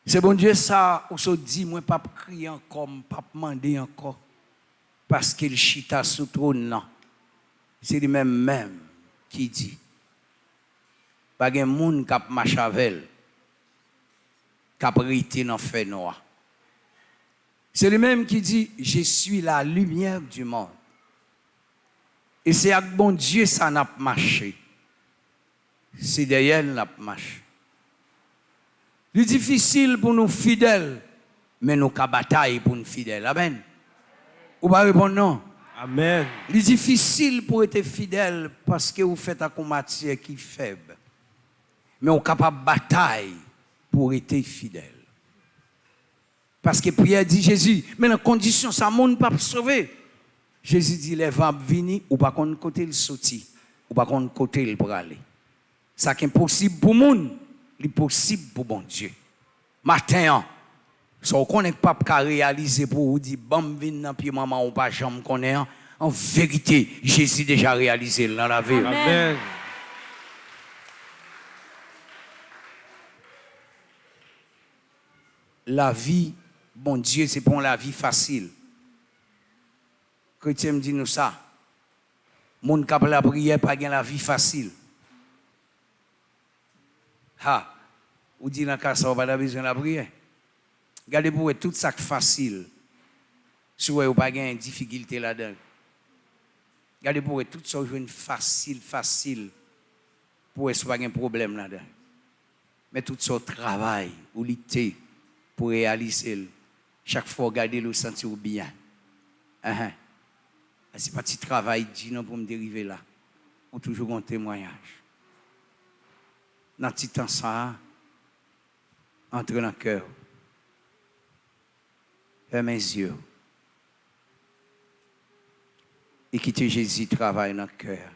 C'est bon Dieu ça ou se dit moi pas crier encore, pas demander encore parce qu'il chita sous trône là. C'est lui-même qui dit pas gen moun k'ap machavel k'ap rite dans fait noir. C'est lui-même qui dit je suis la lumière du monde. Et c'est avec bon Dieu ça n'a pas marché. C'est derrière n'a pas marché. C'est difficile pour nous fidèles, mais nous avons bataille pour nous fidèles. Amen. Ou pas répondre non? Amen. C'est difficile pour être fidèle parce que vous faites un matière qui est faible. Mais on est capable de bataille pour être fidèle. Parce que prière dit Jésus, mais dans condition ça monde pas sauver. Jésus dit les vents venir ou pas qu'on côté le sorti ou pas qu'on côté le pour aller. Ça qui est possible pour monde, c'est possible pour bon Dieu. Matin, ça on connaît pas qu'à réaliser pour vous dire bam vinn dans pied maman ou pas jamais connaît en vérité Jésus déjà réalisé dans la vie. Amen. La vie, bon Dieu, c'est pour la vie facile. Chrétien me dit nous ça. Moun k'ap la prière pas gen la vie facile. Ha, ou dit dans cas ça on pas besoin de la prière. Regardez pour tout ça facile. Si vous pas gen difficulté là-dedans. Regardez pour tout ça joine facile pour est pas gen problème là-dedans. Mais tout ça travail ou lutter pour réaliser chaque fois regarder le sentir bien. C'est pas petit travail dit non pour me dériver là. Ou toujours un témoignage. Dans petit temps ça entre dans le cœur. Ferme mes yeux. Et quitter Jésus travaille dans le cœur.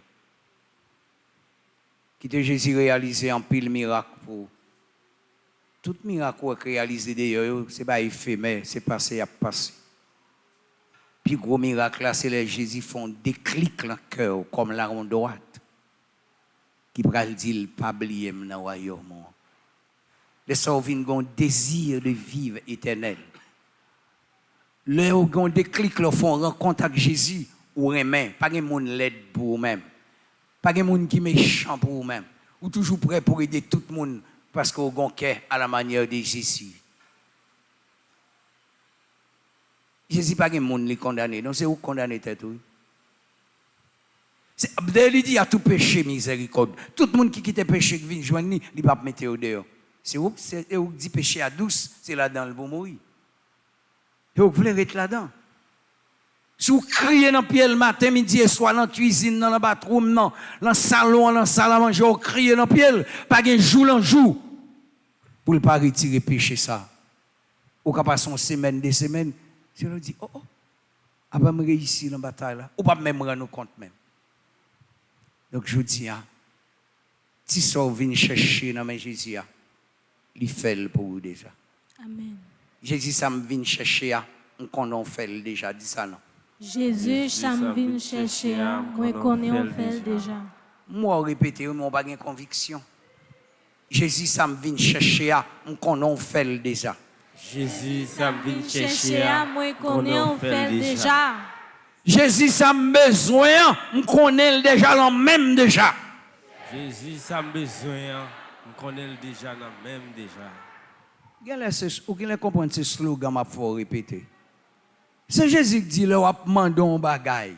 Quitter Jésus réaliser un pile miracle pour tout miracle réalisé d'ailleurs, c'est pas éphémère, c'est passé à passer. Puis gros miracle là, c'est les Jésus font déclic dans le cœur comme la ronde droite. Qui pral dire pas oublier dans le royaume. Les gens ont un désir de vivre éternel. Les gens ont déclic, leur font rencontre avec Jésus ou remet, pas de monde l'aide pour eux-mêmes. Pas de monde qui méchant pour eux-mêmes. Ou toujours prêt pour aider tout le monde parce qu'on a un cœur à la manière de Jésus. Jésus pas de monde les condamné. Non, c'est où condamner tête oui. C'est il dit à tout péché miséricorde. Tout le monde qui quitte péché qui vient joindre, il pas mettre au dehors. C'est où dit péché à douce, c'est là-dedans le bon mourir. Et vous voulez être là-dedans. Si vous criez dans le pied le matin, midi et soir, dans la cuisine, dans la bathroom, dans le salon, dans la salle à manger, vous criez dans le pied, pas de jour en jour, pour ne pas retirer péché ça. Ou quand passe une semaine, 2 semaines, je leur dis, oh, après me réussir dans la bataille là, ou pas même rendre compte même. Donc je vous dis, si ça vient chercher dans mes Jésus, il fait pour vous déjà. Amen. Jésus, ça me vient chercher, on fait déjà, dis ça non. Jésus, ça me vient chercher, moi connais on fait déjà. Moi, répéter, moi, pas de conviction. Jésus, ça me vient chercher, on fait déjà. Jésus, ça me vient Chercher, chercher. moi connais on fait déjà. Jésus, ça me besoin, on connaît déjà, l'en même déjà. Jésus, ça me besoin. On connaît déjà, même déjà. Vous allez comprendre ce slogan, il faut répéter. C'est Jésus qui dit, là, on va demander un bagage.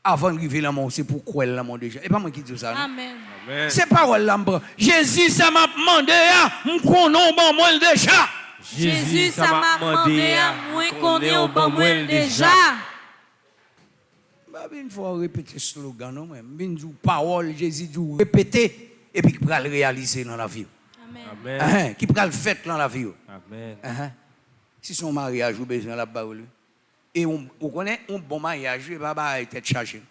Avant de arriver là, c'est pourquoi elle l'a demandé déjà. Et pas moi qui dis ça. Non? Amen. Amen. C'est parole là, Jésus, ça m'a demandé, on connaît moi déjà. Jésus, ça m'a demandé, moi connais on bon déjà. Il faut répéter ce slogan, non? Une parole, Jésus dit, répéter, et puis qui pourra le réaliser dans la vie. Amen. Amen. Qui pourra le faire dans la vie. Amen. Si son mariage ou besoin la parole. Et on connaît un bon mariage, il va être chargé.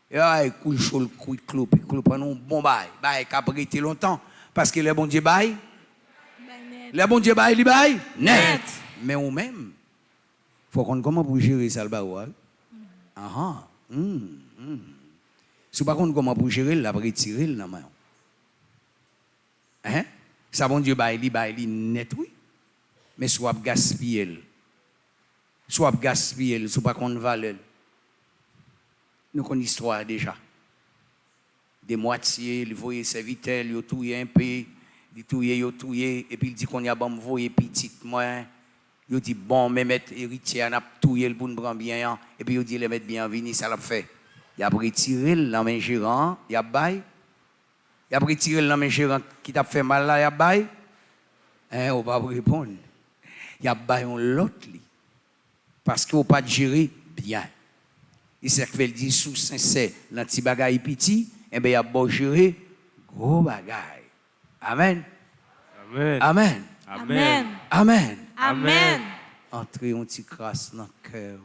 Et là, il coule chaud le coup de clope, il coule pendant un bon bail. Bail qui a prêté longtemps. Parce que le bon Dieu bail. Le bon Dieu bail, il bail. Net. Mais on même, il faut qu'on comment pour gérer ça le bail. Si pas contre comment pour gérer, il a retiré le main. Ça bon Dieu bail, il net, oui. Mais soit gaspiller. Soit gaspiller, soit pas qu'on valeur. Nous connaissons l'histoire déjà. Des moitiés, il voyait serviteur, il touye un peu, il touye, et puis il dit qu'on y a bon voyer petit moi. Il dit bon, mais mettre héritier, on a touye le bon prend bien, et puis il dit le mettre bien vini, ça l'a fait. Il a retiré la main gérant, il a bail. Il a retiré la main gérant qui t'a fait mal là, il a bail. On va répondre. Il y a baillon l'autre parce qu'il n'a pas géré bien. Il s'est fait dire sous sincère, dans petit bagaille petit, et bien il a beau gérer gros bagaille. Amen. Amen. Amen. Amen. Amen. Amen. Entrez un petit crasse dans le cœur.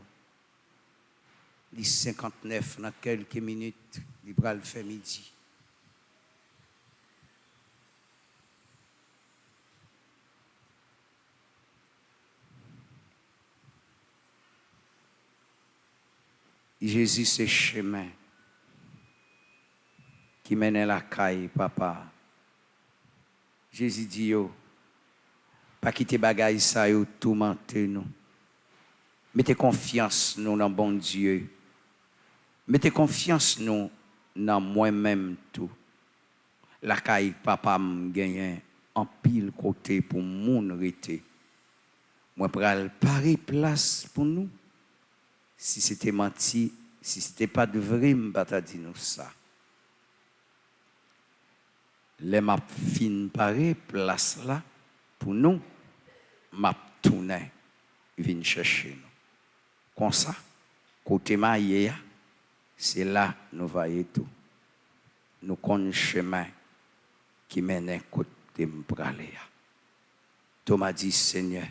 Les 59 dans quelques minutes, il va le faire midi. Jésus, c'est le chemin qui mène à la caille, papa. Jésus dit, yo, pas quitter bagaille ça, yo, tout mentir nous. Mettez confiance nous dans bon Dieu. Mettez confiance nous dans moi-même tout. La caille, papa, m'gagne en pile côté pour moun rete. Moi, pral parer place pour nous. Si c'était menti, si c'était pas de vrai, je ne dit nous ça. Les m'a fin paré place là pour nous, m'a tourné, vinn chercher nous. Comme ça, côté maïe, c'est là nous voyons tout. Nous connaissons chemin qui mène côté m'pralé. Thomas dit Seigneur,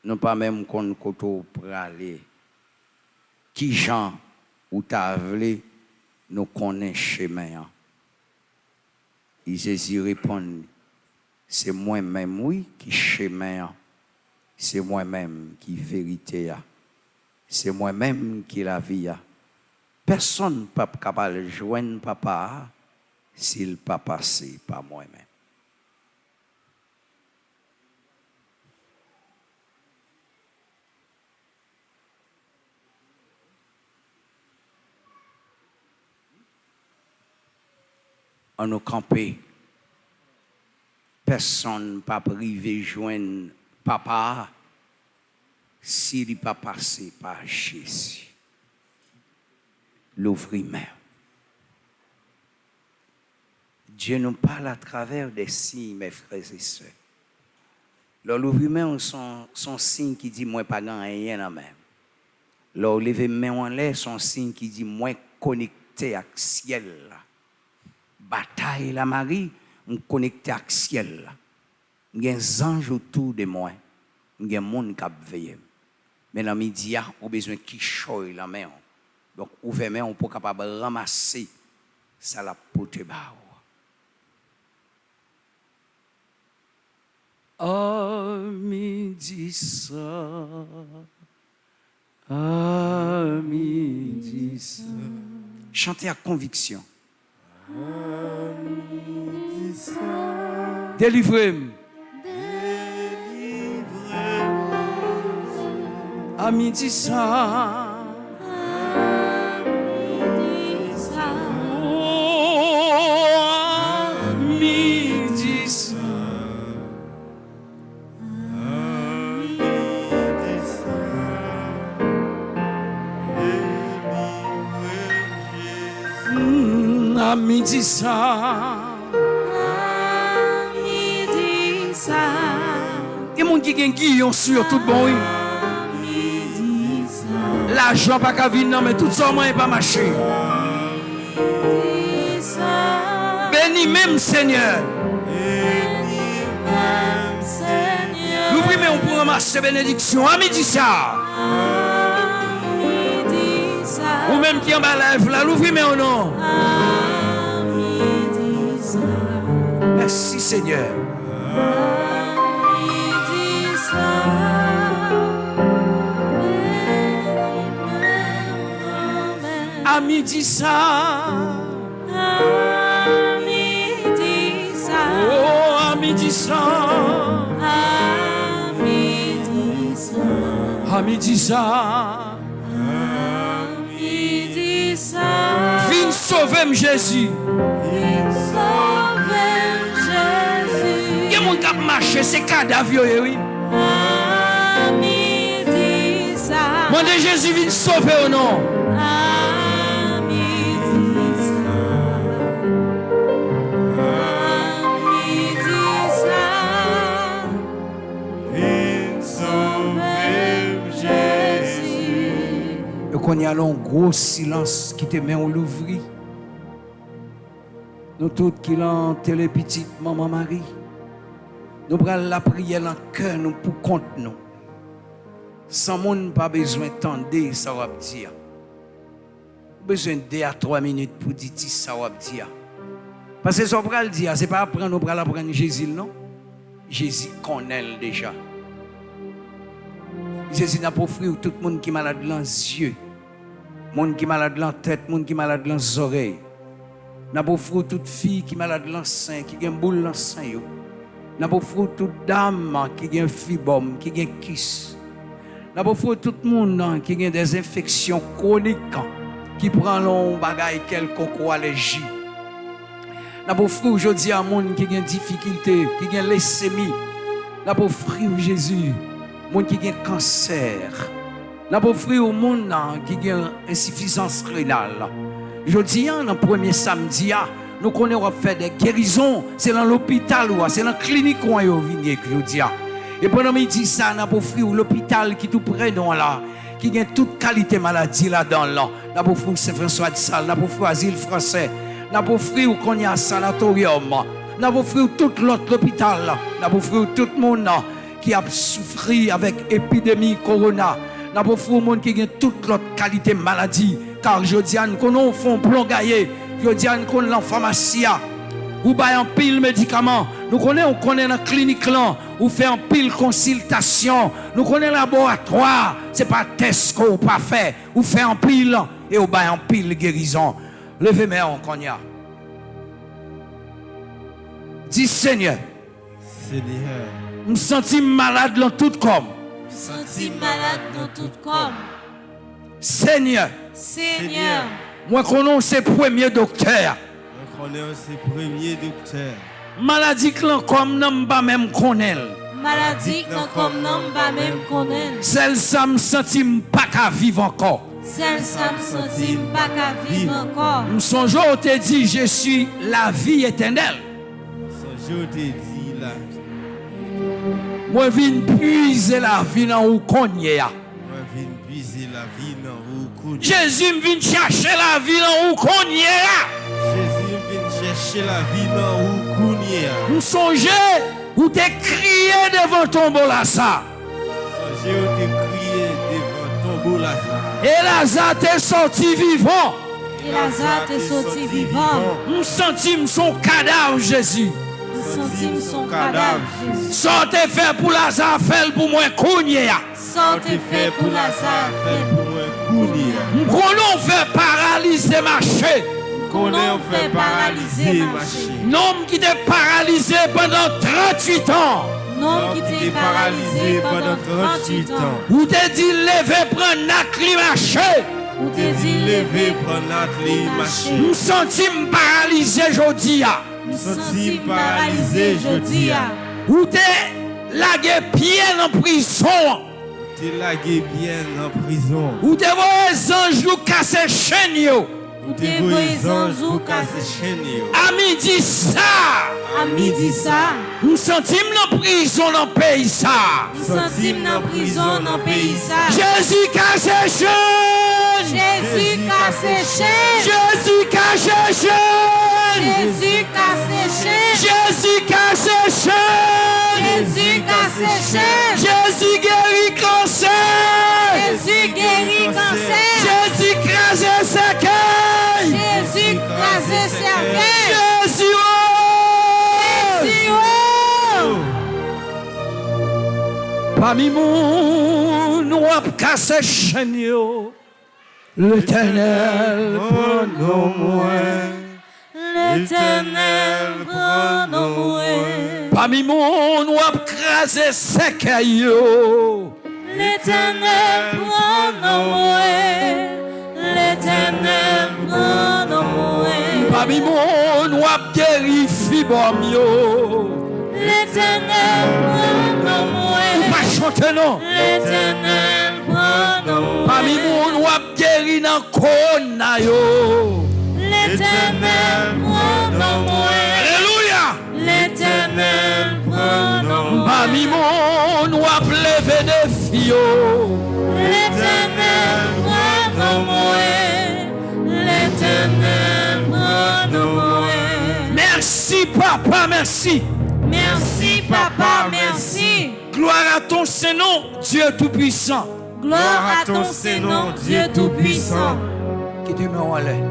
nous pas même qu'on côté pralé. Qui Jean ou t'as voulu nous connaît chemin. Et Jésus répond, c'est moi-même oui qui chemin. C'est moi-même qui vérité. C'est moi-même qui la vie. Personne ne peut capable de joindre papa s'il pas passé par moi-même. On nous campé. Personne pas privé joindre papa s'il n'est pas passé par Jésus. L'ouvrir-main. Dieu nous parle à travers des signes, mes frères et sœurs. L'ouvrir-main, son signe qui dit moi pas grand rien dans même. Lever main en l'air, son signe qui dit moi connecté avec le ciel. Bataille la Marie, me connecté avec le ciel. Il y a des anges autour de moi. Il y a des gens qui veillent. Mais dans le midi, on a besoin de choisir la main. Donc, ouvrir main, on peut capable ramasser ça la pote bas. À midi ça, à midi ça. Chantez à conviction. Délivrez-moi. À midi ça. À midi ça. Il y a des gens qui ont guillon sur tout bon. L'argent pas qu'à venir, mais tout ça n'est pas marché. Béni même Seigneur. L'ouvrir mais on peut ramasser bénédiction. À midi ça. Ou même qui en bas lève là, l'ouvrir mais au nom. Merci Seigneur. À midi ça. Oh, à midi ça. À midi ça. Viens sauver Jésus. Il y a mon cap marché, c'est cadavre, oui. Mon Dieu Jésus vient sauver au nom. Et qu'on y a un gros silence qui te met en l'ouvrir. Nous toutes qui l'ont télé petite maman Marie. Nous prenons la prière dans le cœur nous pour compte nous. Sans monde pas besoin d'entendre ça va dire. Besoin de 2 à 3 minutes pour dire ça va dire. Parce que ça va le dire, c'est pas apprendre nous prenons apprendre Jésus non. Jésus connaît déjà. Jésus n'a pas offert tout le monde qui est malade dans les yeux, monde qui est malade dans la tête, monde qui est malade dans les oreilles. N'a pas offert toute fille qui est malade dans le sein, qui a une boule dans le sein. N'a pas offert toute dame qui a un fibrome, qui a un kiss. N'a pas offert tout le monde qui a des infections chroniques, qui prend long bagaille quelconque ou allergie. N'a pas offert aujourd'hui à monde qui a une difficulté, qui a une leucémie. N'a pas offert Jésus. Monde qui a un cancer. N'a pas offert au monde qui a une insuffisance rénale. Aujourd'hui, dans le premier samedi, nous connaissons faire des guérisons. C'est dans l'hôpital, c'est dans la clinique où on vient aujourd'hui. Et pendant midi, ça, nous avons offert l'hôpital qui est tout près de nous là, qui a toute qualité maladie là-dedans. Nous avons offert Saint-François de Sales, nous avons offert Asile français, nous avons offert qu'on y a un sanatorium, nous avons offert tout l'autre hôpital, nous avons offert tout le monde qui a souffert avec l'épidémie corona. Nous avons offert au monde qui a toute l'autre qualité maladie. Car je dis à nous qu'on fait un plan gaillé, je dis à nous qu'on est en pharmacie, ou bien un pile médicaments. Nous connaissons dans la clinique là, ou fait un pile consultation. Nous connaissons laboratoire, c'est pas test qu'on pas fait, ou fait un pile et ou bien un pile guérison. Levez-moi en cognac. Dis Seigneur. Seigneur. Je me sens malade dans tout corps. Seigneur. Seigneur. Moi connais c'est premier docteur. Moi connais c'est premier docteur. Maladie comme n'en pas même connaît. Maladie dans comme non pas même connaître. Celle ça me senti pas qu'à vivre encore. Celle ça me senti pas qu'à vivre encore. Me songe au te dit je suis la vie éternelle. Je te dis là. Moi viens puiser la vie dans où connaît. Moi viens puiser la vie dans où connaît. Jésus vient chercher la vie dans où connaît. Jésus vient chercher la vie dans où connaît. Me songe où te crié devant ton bolassa. Songe où te crié devant ton bolassa. Et Lazare t'est sorti vivant. Et Lazare t'est sorti vivant. Me senti son cadavre Jésus. Sentim son cadavre Jésus. Sortez fait pour Lazare, fait pour moi connaît. Sortez fait pour Lazare, fait pour moi connaît. Qu'on fait paralyser marcher. Qu'on fait paralyser marcher. L'homme qui était paralysé pendant 38 ans. L'homme qui était paralysé pendant 38 ans. Ou te dit lever prendre notre lit marcher. Ou te dit lever prendre notre lit marcher. Nous sentim paralysé aujourd'hui. Nous sentim paralysé aujourd'hui. Ou te lagué pied en prison. Te lagué bien en prison. Ou te voyez les anges nous casser chaîne. Ou te voyez les anges nous casser chaîne. À midi ça. À midi ça. Nous sentim dans prison dans le pays ça. Nous sentim dans prison dans le pays ça. Jésus casse chaîne. Jésus casse chaîne. Jésus casse chaîne. Jésus casse chaîne. Jésus casse chaîne. Jésus casse chaîne. Jésus guérit cancer. Jésus guérit cancer. Jésus crase cercueil. Jésus crase cercueil. Jésus parmi moun nous a cassé chaîne yo. L'Éternel prend nos moyens. L'Éternel prend nos moyens. Parmi moun nous a crasé cercueil yo. L'Éternel prend nos moyens. L'Éternel prend nos moyens. Parmi moun nous a guéri fibrom yo. L'Éternel prend nos moyens. Pas chanter non. L'Éternel prend nos moyens. Parmi moun nous a guéri dans corona yo. L'Éternel prend nos moyens. Alléluia. L'Éternel prend nos moyens. Parmi moun nous a levé des filles. L'Éternel prend nos moyens. L'Éternel prend nos moyens. Merci papa, merci. Merci papa, merci. Gloire à ton Saint-Nom, Dieu Tout-Puissant. Gloire à ton Saint-Nom, Dieu Tout-Puissant. Qui te met en l'air.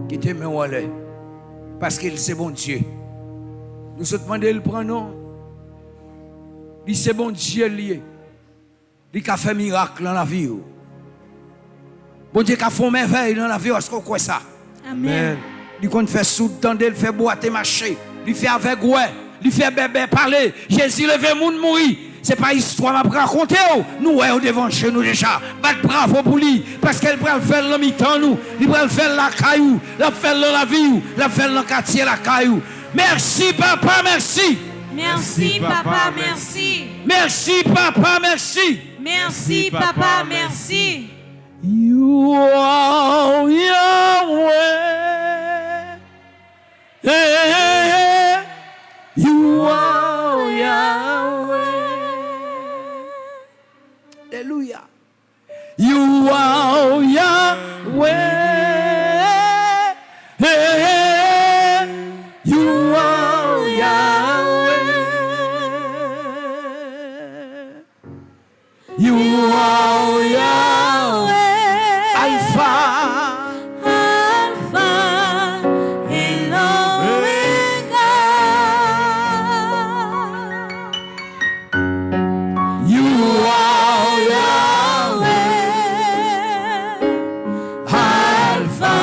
Qui te met en l'air. Parce qu'il c'est bon Dieu. Nous sommes demandé le prénom. Il c'est bon Dieu lié. Il a fait miracle dans la vie. Bon Dieu a fait merveille dans la vie. Est-ce qu'on croit ça? Amen. Il compte faire sous-tendre, il fait boiter, marcher. Il fait avec ouais. Il fait bébé parler. Jésus levé moun mourir. C'est pas histoire m'a raconter. Nous ouais devant chez nous déjà. Bat bravo pour lui parce qu'elle va faire le mi-temps nous. Il va faire la caillou, la faire dans la vie, la faire dans le quartier la caillou. Merci papa, merci. Merci papa, merci. Merci papa, merci. Merci papa, merci. You are Yahweh. Hey, you are Yahweh. Alléluia. You are Yahweh. Hey, you are Yahweh. You are Yahweh. Alpha. Alpha et l'Oméga. You are Yahweh. Alpha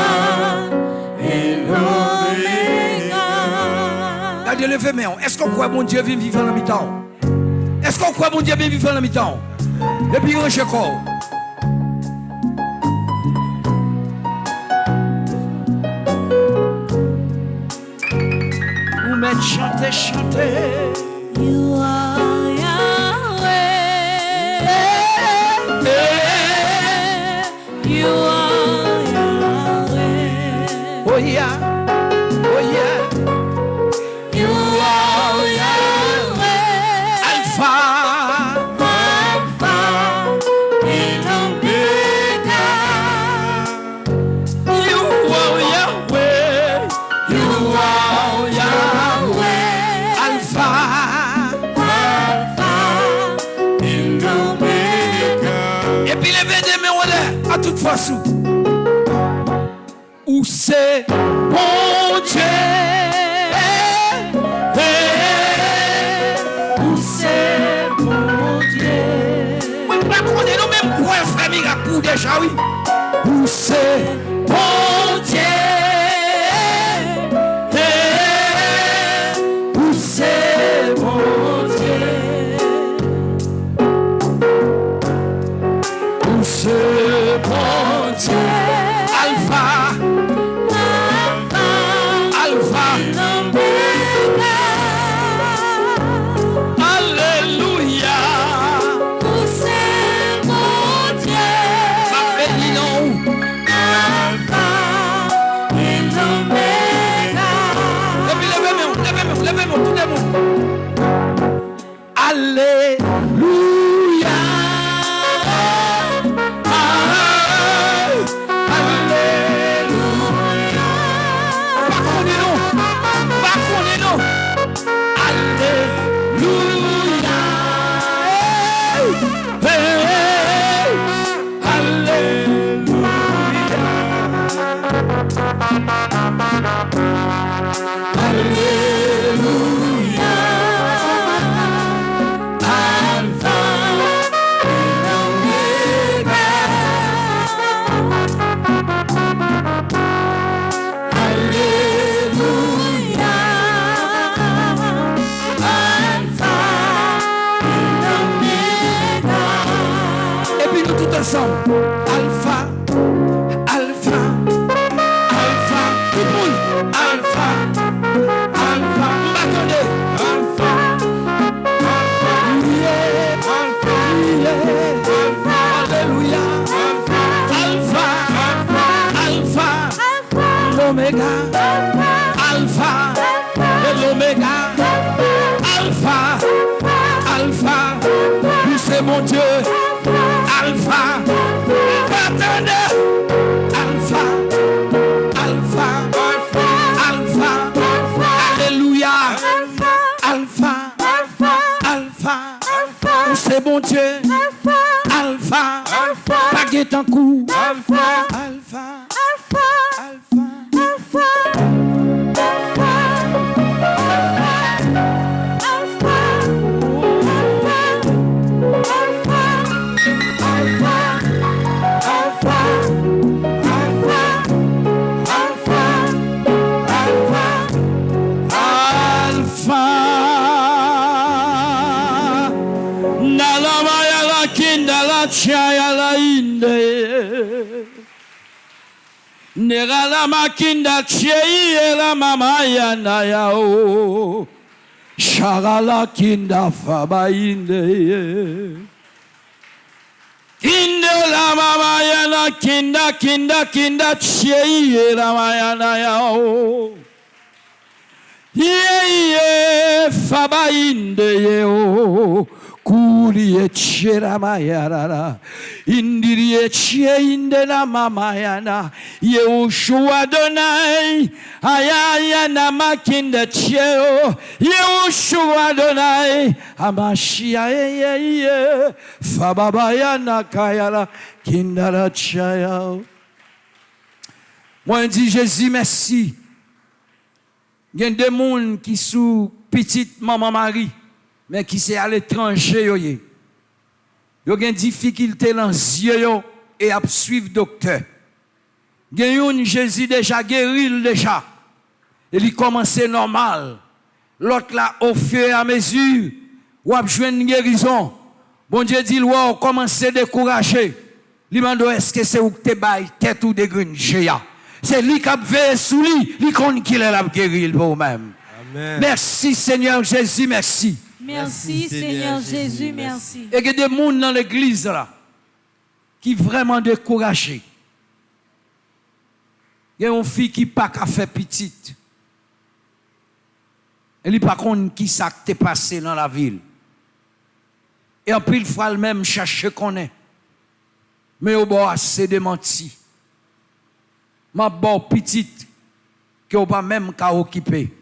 et l'Oméga. Regardez, levez main. Est-ce qu'on croit mon Dieu vient vivre dans la mi-temps? Est-ce qu'on croit mon Dieu vient vivre dans la mi-temps? Et puis on cherche quoi? mettre chanter, chanter. You are Yahweh. You are Yahweh. Oh yeah, oh yeah. You are Yahweh. Alpha, Alpha and Omega. you are Yahweh. You are Yahweh. Alpha, Alpha and Omega. et puis levez des mains en l'air à toute force. Où c'est bon Dieu? Où c'est mon Dieu? Moi, je ne connais pas même quoi faire miracle déjà, oui. Où c'est bon Dieu? Où c'est bon Dieu? Où c'est bon Dieu? Alpha, Alpha, Alléluia. Où c'est mon Dieu? Ma béni non. Alpha et l'Oméga. Et puis levez-moi, tout le monde. Alléluia. Alléluia. Pas qu'on est non. Alléluia. Et puis nous tous ensemble. Alpha, Alpha, Alpha, tout le monde. Alpha, Alpha, m'attendez. Alpha, Alpha, yeah, Alpha, yeah, Alpha, Alléluia. Alpha, Alpha, Alpha, l'Oméga. Alpha, et l'Oméga. Alpha, Alpha, oui, c'est mon Dieu. Alpha, attendez. Alpha, Alpha, Alpha, Alléluia. Alpha, Alpha, c'est bon Dieu. Alpha, pas guettant coup. Alpha, Alpha, Alpha. Chaya inde nera la makinda chei la mama ya na ya o sharala kinda faba inde inde la mama ya na kinda chei la mama ya na ya o ye faba inde ye o Kuriye chera mayarara indiriye cheinde na mamayana Yehoshua Adonai ayayana makinda cheo Yehoshua Adonai amashia ye fababayana kayala kindara chaya. Moi dis Jésus merci. Il y a des gens qui sont petite maman Marie mais qui c'est à l'étranger yo y. Yo gen difficulté dans yeux et à suivre docteur. Gen yon Jésus déjà guéri déjà. Et il commence normal. L'autre là au fur et à mesure ou a joué une guérison. Bon Dieu dit ou commence à décourager. Li mando est-ce que c'est ou te bail tête ou de grune géa. C'est lui qui a veillé sous lui, li konn qu'il a guéri pour même. Merci Seigneur Jésus, merci. Merci Seigneur Jésus, merci. Et il y a des gens dans l'église là qui vraiment découragés. Il y a une fille qui n'a pas fait petite. Elle n'est pas contre qui ça t'est passé dans la ville. Et en pile fois elle-même cherche qu'on est. Mais au bord c'est démenti. Ma bonne petite que ou pas même qu'à occuper.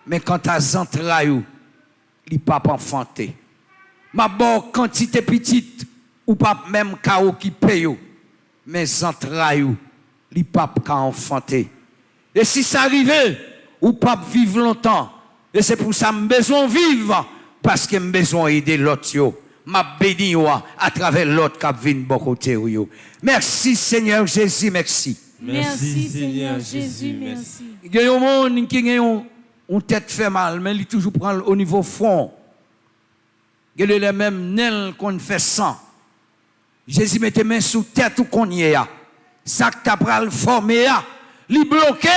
Mais quand t'as entrailles, il pas enfanté. Ma bonne quantité petite ou pas même qu'à occuper mais entrailles, il pas enfanté. Et si ça arrivait, ou pas vivre longtemps, et c'est pour ça que j'ai besoin de vivre, parce que j'ai besoin d'aider l'autre. M'a béni à travers l'autre qui vient de côté. Merci Seigneur Jésus, merci. Merci Seigneur Jésus, merci. Il y a un monde qui a une tête fait mal, mais il toujours prend au niveau front. Il y a les mêmes nels qu'on fait sang. Jésus mette main sous tête ou qu'on y est. Ça que t'as pris le formé, li bloqué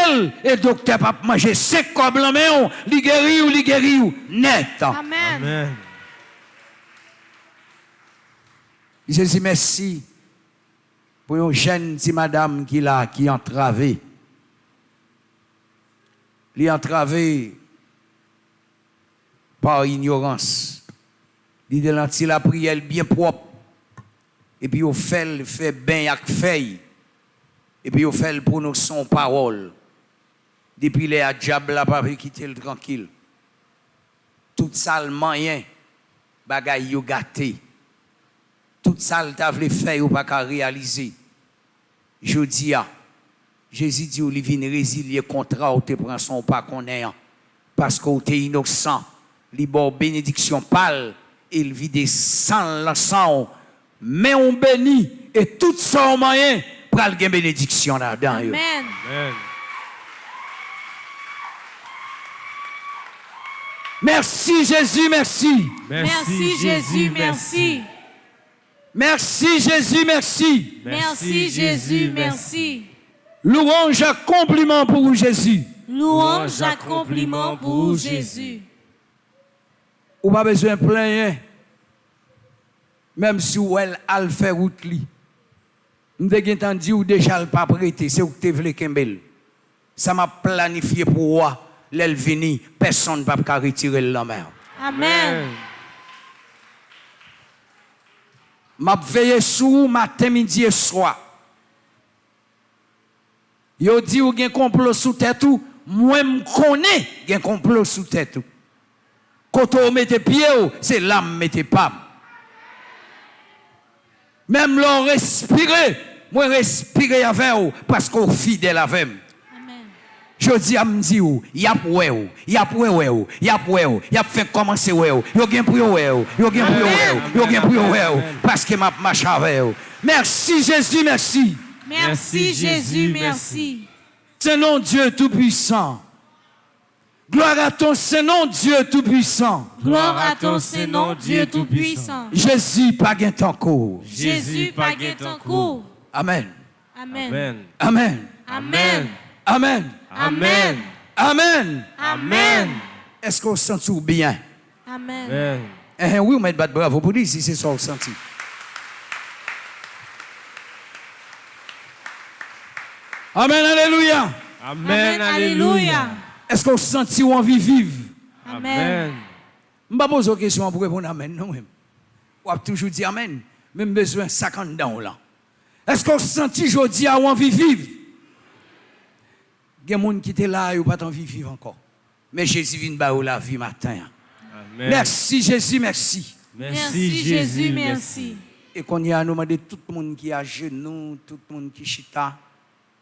et docteur pas manger 5 corps blancs, mais li guéri ou net. Amen. Jésus, merci pour une jeune petite madame qui est entravée. Elle est entravée par ignorance. Elle est la prière bien propre. Et puis, on fait bien avec feuille. Et puis, on fait pour nous son parole. Depuis les diable là, pas quitter le tranquille. Tout ça, le moyen, bagaille yo gâté. Tout ça, le table fait ou pas qu'à réaliser. Je dis, Jésus dit, il vient résilier contrat ou te prend son pas qu'on est. Parce que tu es innocent. Il bon bénédiction pâle. Il vit des sang, la sang. Mais on bénit. Et tout ça au moyen, pour le bénédiction là-dedans. Amen. Amen. Merci Jésus, merci. Merci Jésus, merci. Merci Jésus, merci. Merci Jésus, merci. Louange à compliment pour Jésus. Louange à compliment pour Jésus. Ou pas besoin de plaindre. Même si elle a fait route li. Nous avons entendu ou déjà le pas prêté, c'est où tu veux Kembel. Ça m'a planifié pour moi. L'elvini, personne ne peut pas retirer la main. Amen. M'a veillé sur matin, midi et soir. Yo dit ou gen complot sous tête ou, moi me connais gen complot sous tête ou. Quand on mette pied ou, c'est l'âme mette pas. Même l'on respirer, moi respirer avec ou parce qu'on fidèle avec. Je dis à me dire, y a pour eux, y a pour eux, y a pour eux, y a fait commencer eux, yo gen pour eux, yo gen pour eux, yo gen pour eux, parce que m'a marche avec eux. Merci Jésus, merci. Merci Jésus, merci. Saint-Nom Dieu Tout-Puissant. Gloire à ton Saint-Nom Dieu Tout-Puissant. Gloire à ton Saint-Nom Dieu Tout-Puissant. Jésus pas gain ton cours. Jésus pas gain ton cours. Amen. Amen. Amen. Amen. Amen. Amen. Amen. Amen. Est-ce qu'on se sent bien? Amen. Oui, on met de bravo pour dire si c'est ça qu'on senti. Amen, alléluia. Amen. Alléluia. Est-ce qu'on se sent ou envie vivre? Amen. Je ne vais pas poser une question pour répondre amen. Non, même. On va toujours dire amen. Même besoin de 50 ans là. Est-ce qu'on se sent aujourd'hui ou envie vivre? Il y a des gens qui étaient là et pas envie de vivre encore. Mais Jésus vient de la vie matin. Amen. Merci Jésus, merci. Merci Jésus, merci. Et qu'on y a demandé tout le monde qui est à genoux, tout le monde qui chita,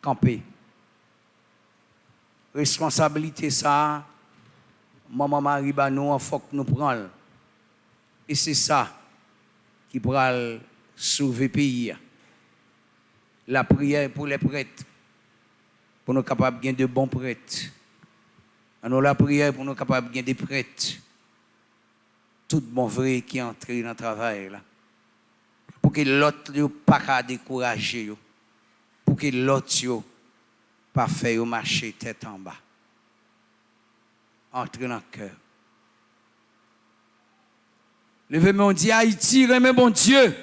camper. Responsabilité ça, maman Marie Banou, il faut que nous prenions. Et c'est ça qui pourra sauver le pays. La prière pour les prêtres, pour nous capables de gagner de bons prêtres. Nous la prière pour nous capables de gagner des prêtres. Tout bon vrai qui est entré dans le travail là. Pour que l'autre ne pas décourager. Pour que l'autre pas faire marcher tête en bas. entrer dans le cœur. Levez-moi, on dit Haïti, remet bon Dieu.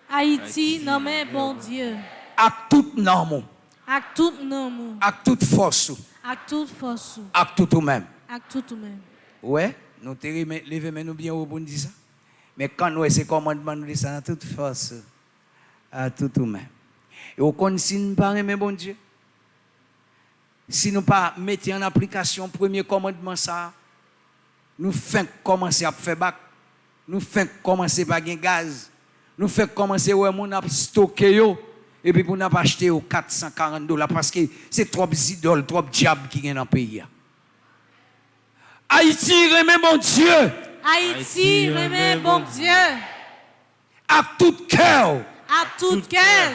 Haïti, nomme bon Dieu. Avec tout nom, Avec tout nom. avec toute force, Avec toute force. avec tout même. Avec tout même. Ouais, nous te levez nous bien au bon dire ça. Mais quand nous c'est commandement nous dit ça avec toute force, à tout même. Et au compte si nous pas aimer bon Dieu. Si nous pas mettons en application premier commandement ça, nous faisons commencer à faire bac, nous faisons commencer par gain gaz, nous faisons commencer ouais mon a stocker yo et puis pour n'a pas acheter au $440 parce que c'est trop idoles, trop diable qui gagne dans le pays. Haïti remet bon Dieu. Haïti, remet bon Dieu. À tout cœur, À tout cœur.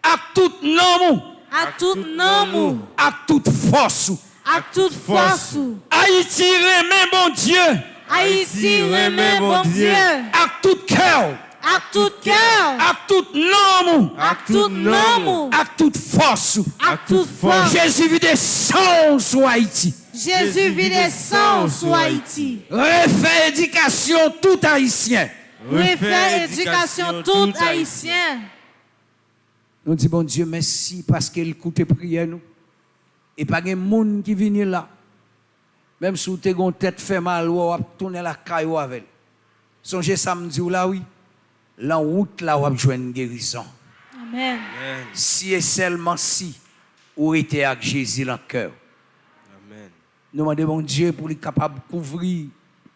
à tout nom, À tout nom. à toute force. À toute force. Haïti remet bon Dieu. Haïti, remet bon Dieu. À tout cœur, À tout cœur. à tout nom, À tout nom. à toute force. À toute force. Jésus vit des sangs sur Haïti. Jésus vit des sangs sur Haïti. Refait éducation tout haïtien. Refait éducation tout haïtien. Nous disons, bon Dieu, merci parce qu'il écoute prière nous. Et pas de monde qui vient là. Même si vous avez une tête fait mal, ou vous tourner la caille avec. Songez samedi ou là, oui. La route là, vous avez joué une guérison. Amen. Si et seulement si, vous êtes avec Jésus dans le cœur. Amen. Nous demandons, bon Dieu, pour être capable de couvrir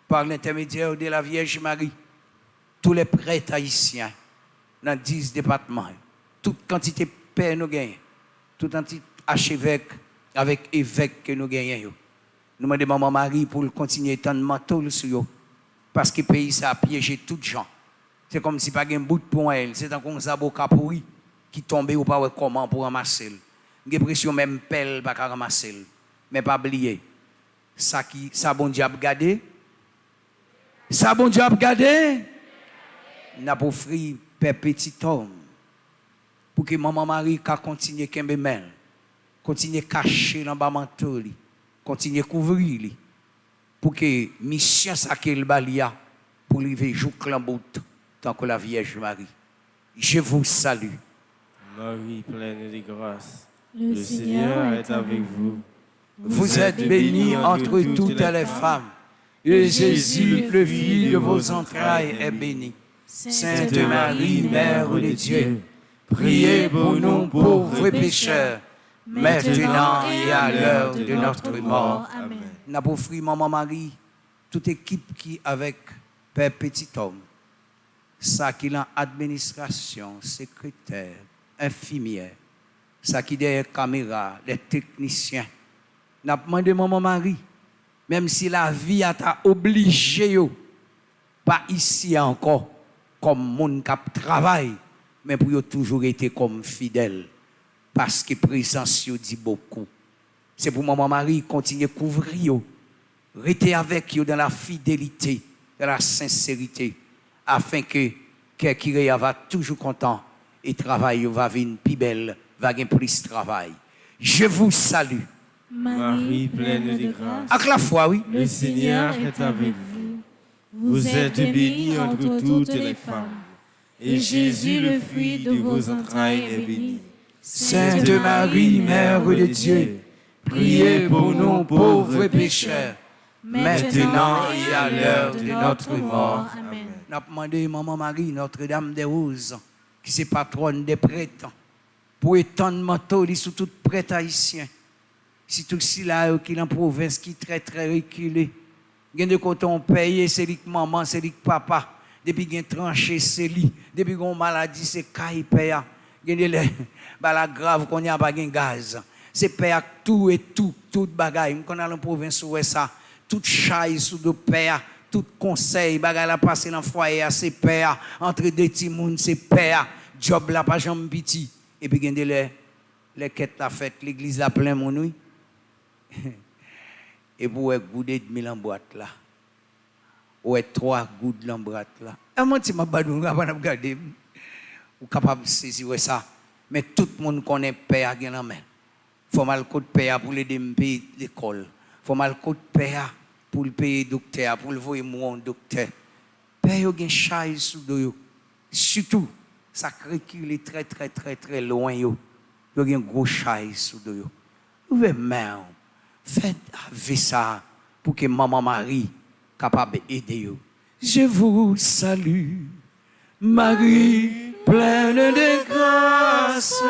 par l'intermédiaire de la Vierge Marie tous les prêtres haïtiens dans 10 départements. Toute quantité de père nous gagnons. Toute quantité archevêque avec évêque que nous gagnons. Nous demandons Maman Marie pour continuer à étendre manteau sur eux. Parce que le pays ça a piégé toutes les gens. C'est comme si pas un bout de pont elle. C'est un comme ça boca pourri qui tombe ou pas comment pour ramasser. J'ai l'impression même pelle pas ramasser. Mais pas oublier. Ça bon Dieu a gardé. Ça bon Dieu a gardé. N'a pas offert père petit homme. Pour que Maman Marie continue à kembe mel. Continue à cacher dans bas manteau li. Continue à couvrir li. Pour que mission ça qu'elle balia pour livrer jour clambout tant que la Vierge Marie. Je vous salue. Marie pleine de grâce. Le Seigneur est avec vous. Vous êtes bénie entre toutes les femmes. Et Jésus, le fruit de vos entrailles, est béni. Sainte Marie, Mère de Dieu, priez pour nous pauvres pécheurs, maintenant et à l'heure de notre mort. Amen. N'a pas offert Maman Marie, toute équipe qui avec Père Petit Homme, ça qui est administration, secrétaire, infirmière, ça qui est derrière caméra, les techniciens. N'a pas demandé Maman Marie, même si la vie a t'a obligé, pas ici encore, comme mon cap travail, mais pour toujours été comme fidèle, parce que présence dit beaucoup. C'est pour Maman Marie continuer à couvrir, rester avec vous dans la fidélité, dans la sincérité, afin que quelqu'un va toujours content et travail va venir plus belle, va gagner plus de travail. Je vous salue. Marie pleine de grâce. Avec la foi, oui. Le Seigneur est avec vous. Vous êtes bénie entre toutes les femmes. Et Jésus, le fruit de vos entrailles, est béni. Sainte Marie, Mère de Dieu, priez pour nous pauvres pécheurs, maintenant et à l'heure de notre mort. Amen. Nous avons demandé Maman Marie, Notre-Dame des Roses, qui est patronne des prêtres, pour étendre manteau sur tout prêtre haïtien. Si tout si là qui est en province qui est très très reculé. Il y a des côtés on paye, c'est lui maman, c'est lui papa. Depuis qu'il y a tranché, c'est lui. Depuis qu'il y a une maladie, c'est caille paya. Il y a des la grave qu'on y a pas de gaz. C'est paya tout et tout bagaille. Quand on a en province où ça, toute chaise sous de paya, tout conseil, bagaille la passer dans le foyer, c'est paya. Entre deux petits moun, c'est paya. Job la pas jambe petit. Et puis il y a les quêtes la fête, l'église la plein mon oui. Et pour gouder de mille en boîte là. Ou 3 gouttes dans boîte là. Et moi tu m'as badou pas regarder. Ou capable de saisir ça. Mais tout le monde connaît père gen en main. Faut mal coup de père pour l'aider me payer l'école. Faut mal coup de père pour le payer docteur, pour le voir moi un docteur. Père, yo gen chay sous yo. Surtout, ça crée qu'il est très très très très loin yo. Yo gen gros chay sous yo. Ouvrez main. Faites avec ça pour que maman Marie capable d'aider yo. Je vous salue, Marie, pleine de grâce.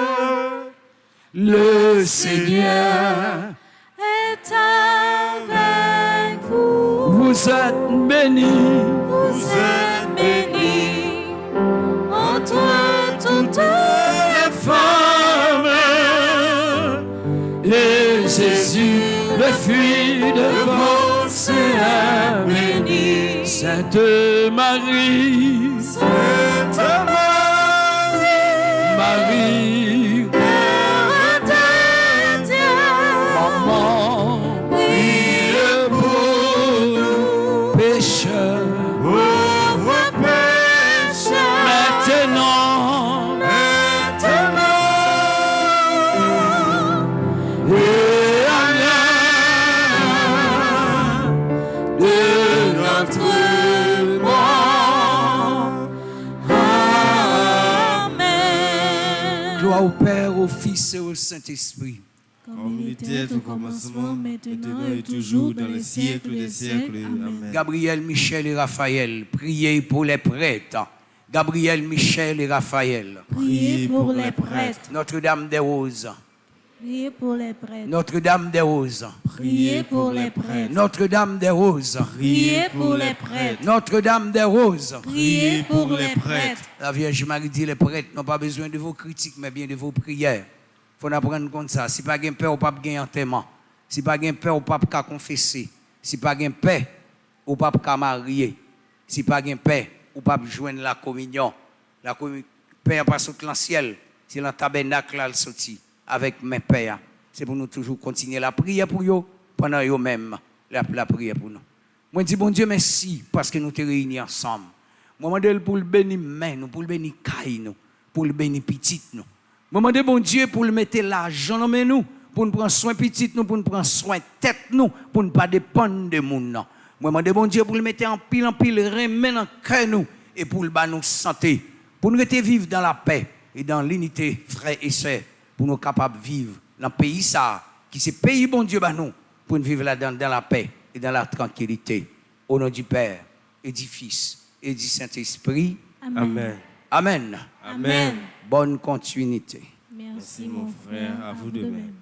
Le Seigneur est avec vous. Vous êtes bénie. Vous êtes bénie entre toutes les Femme. Et Jésus, le fruit de vos seins béni. Sainte Marie, Sainte Marie, Marie, Mère de Dieu, maman, priez pour nous pécheurs, pauvres pécheurs, maintenant, et à l'heure de notre mort. Amen. Gloire au Père, au Fils et au Saint-Esprit. Comme il était au commencement, maintenant et toujours, dans les siècles des siècles. Amen. Gabriel, Michel et Raphaël, priez pour les prêtres. Gabriel, Michel et Raphaël. Priez pour les prêtres. Notre-Dame des Roses. Priez pour les prêtres. Notre-Dame des Roses. Priez pour les prêtres. Notre-Dame des Roses. Priez pour les prêtres. Notre-Dame des Roses. Priez pour les prêtres. La Vierge Marie dit les prêtres n'ont pas besoin de vos critiques, mais bien de vos prières. Il faut apprendre comme ça. Si pas un père, ou pas gain enterrement. Si pas un père, ou pas qu'à confesser. Si pas un père, ou pas qu'à marier. Si pas un père, ou pas joindre la communion. La père passe au ciel. C'est le tabernacle là sorti avec mes pères. C'est pour nous toujours continuer la prière pour eux pendant eux même la prière pour nous. Moi je dis bon Dieu merci parce que nous te réunis ensemble. Moi je demande pour le bénir main nous, pour le bénir caille nous, pour le bénir petite nous. Moi je demande bon Dieu pour le mettre l'argent dans nous, pour nous prendre soin petite nous, pour nous prendre soin tête nous, pour ne pas dépendre de monde. Moi je demande bon Dieu pour le mettre en pile remet dans cœur nous et pour le ba nous santé, pour nous rester vivre dans la paix et dans l'unité frères et sœurs, pour nous capables de vivre dans le pays ça qui c'est pays bon Dieu ba nous pour nous vivre là-dedans dans la paix et dans la tranquillité. Au nom du Père et du Fils et du Saint-Esprit. Amen. Amen. Amen. Bonne continuité. Merci Merci mon frère, à vous de même.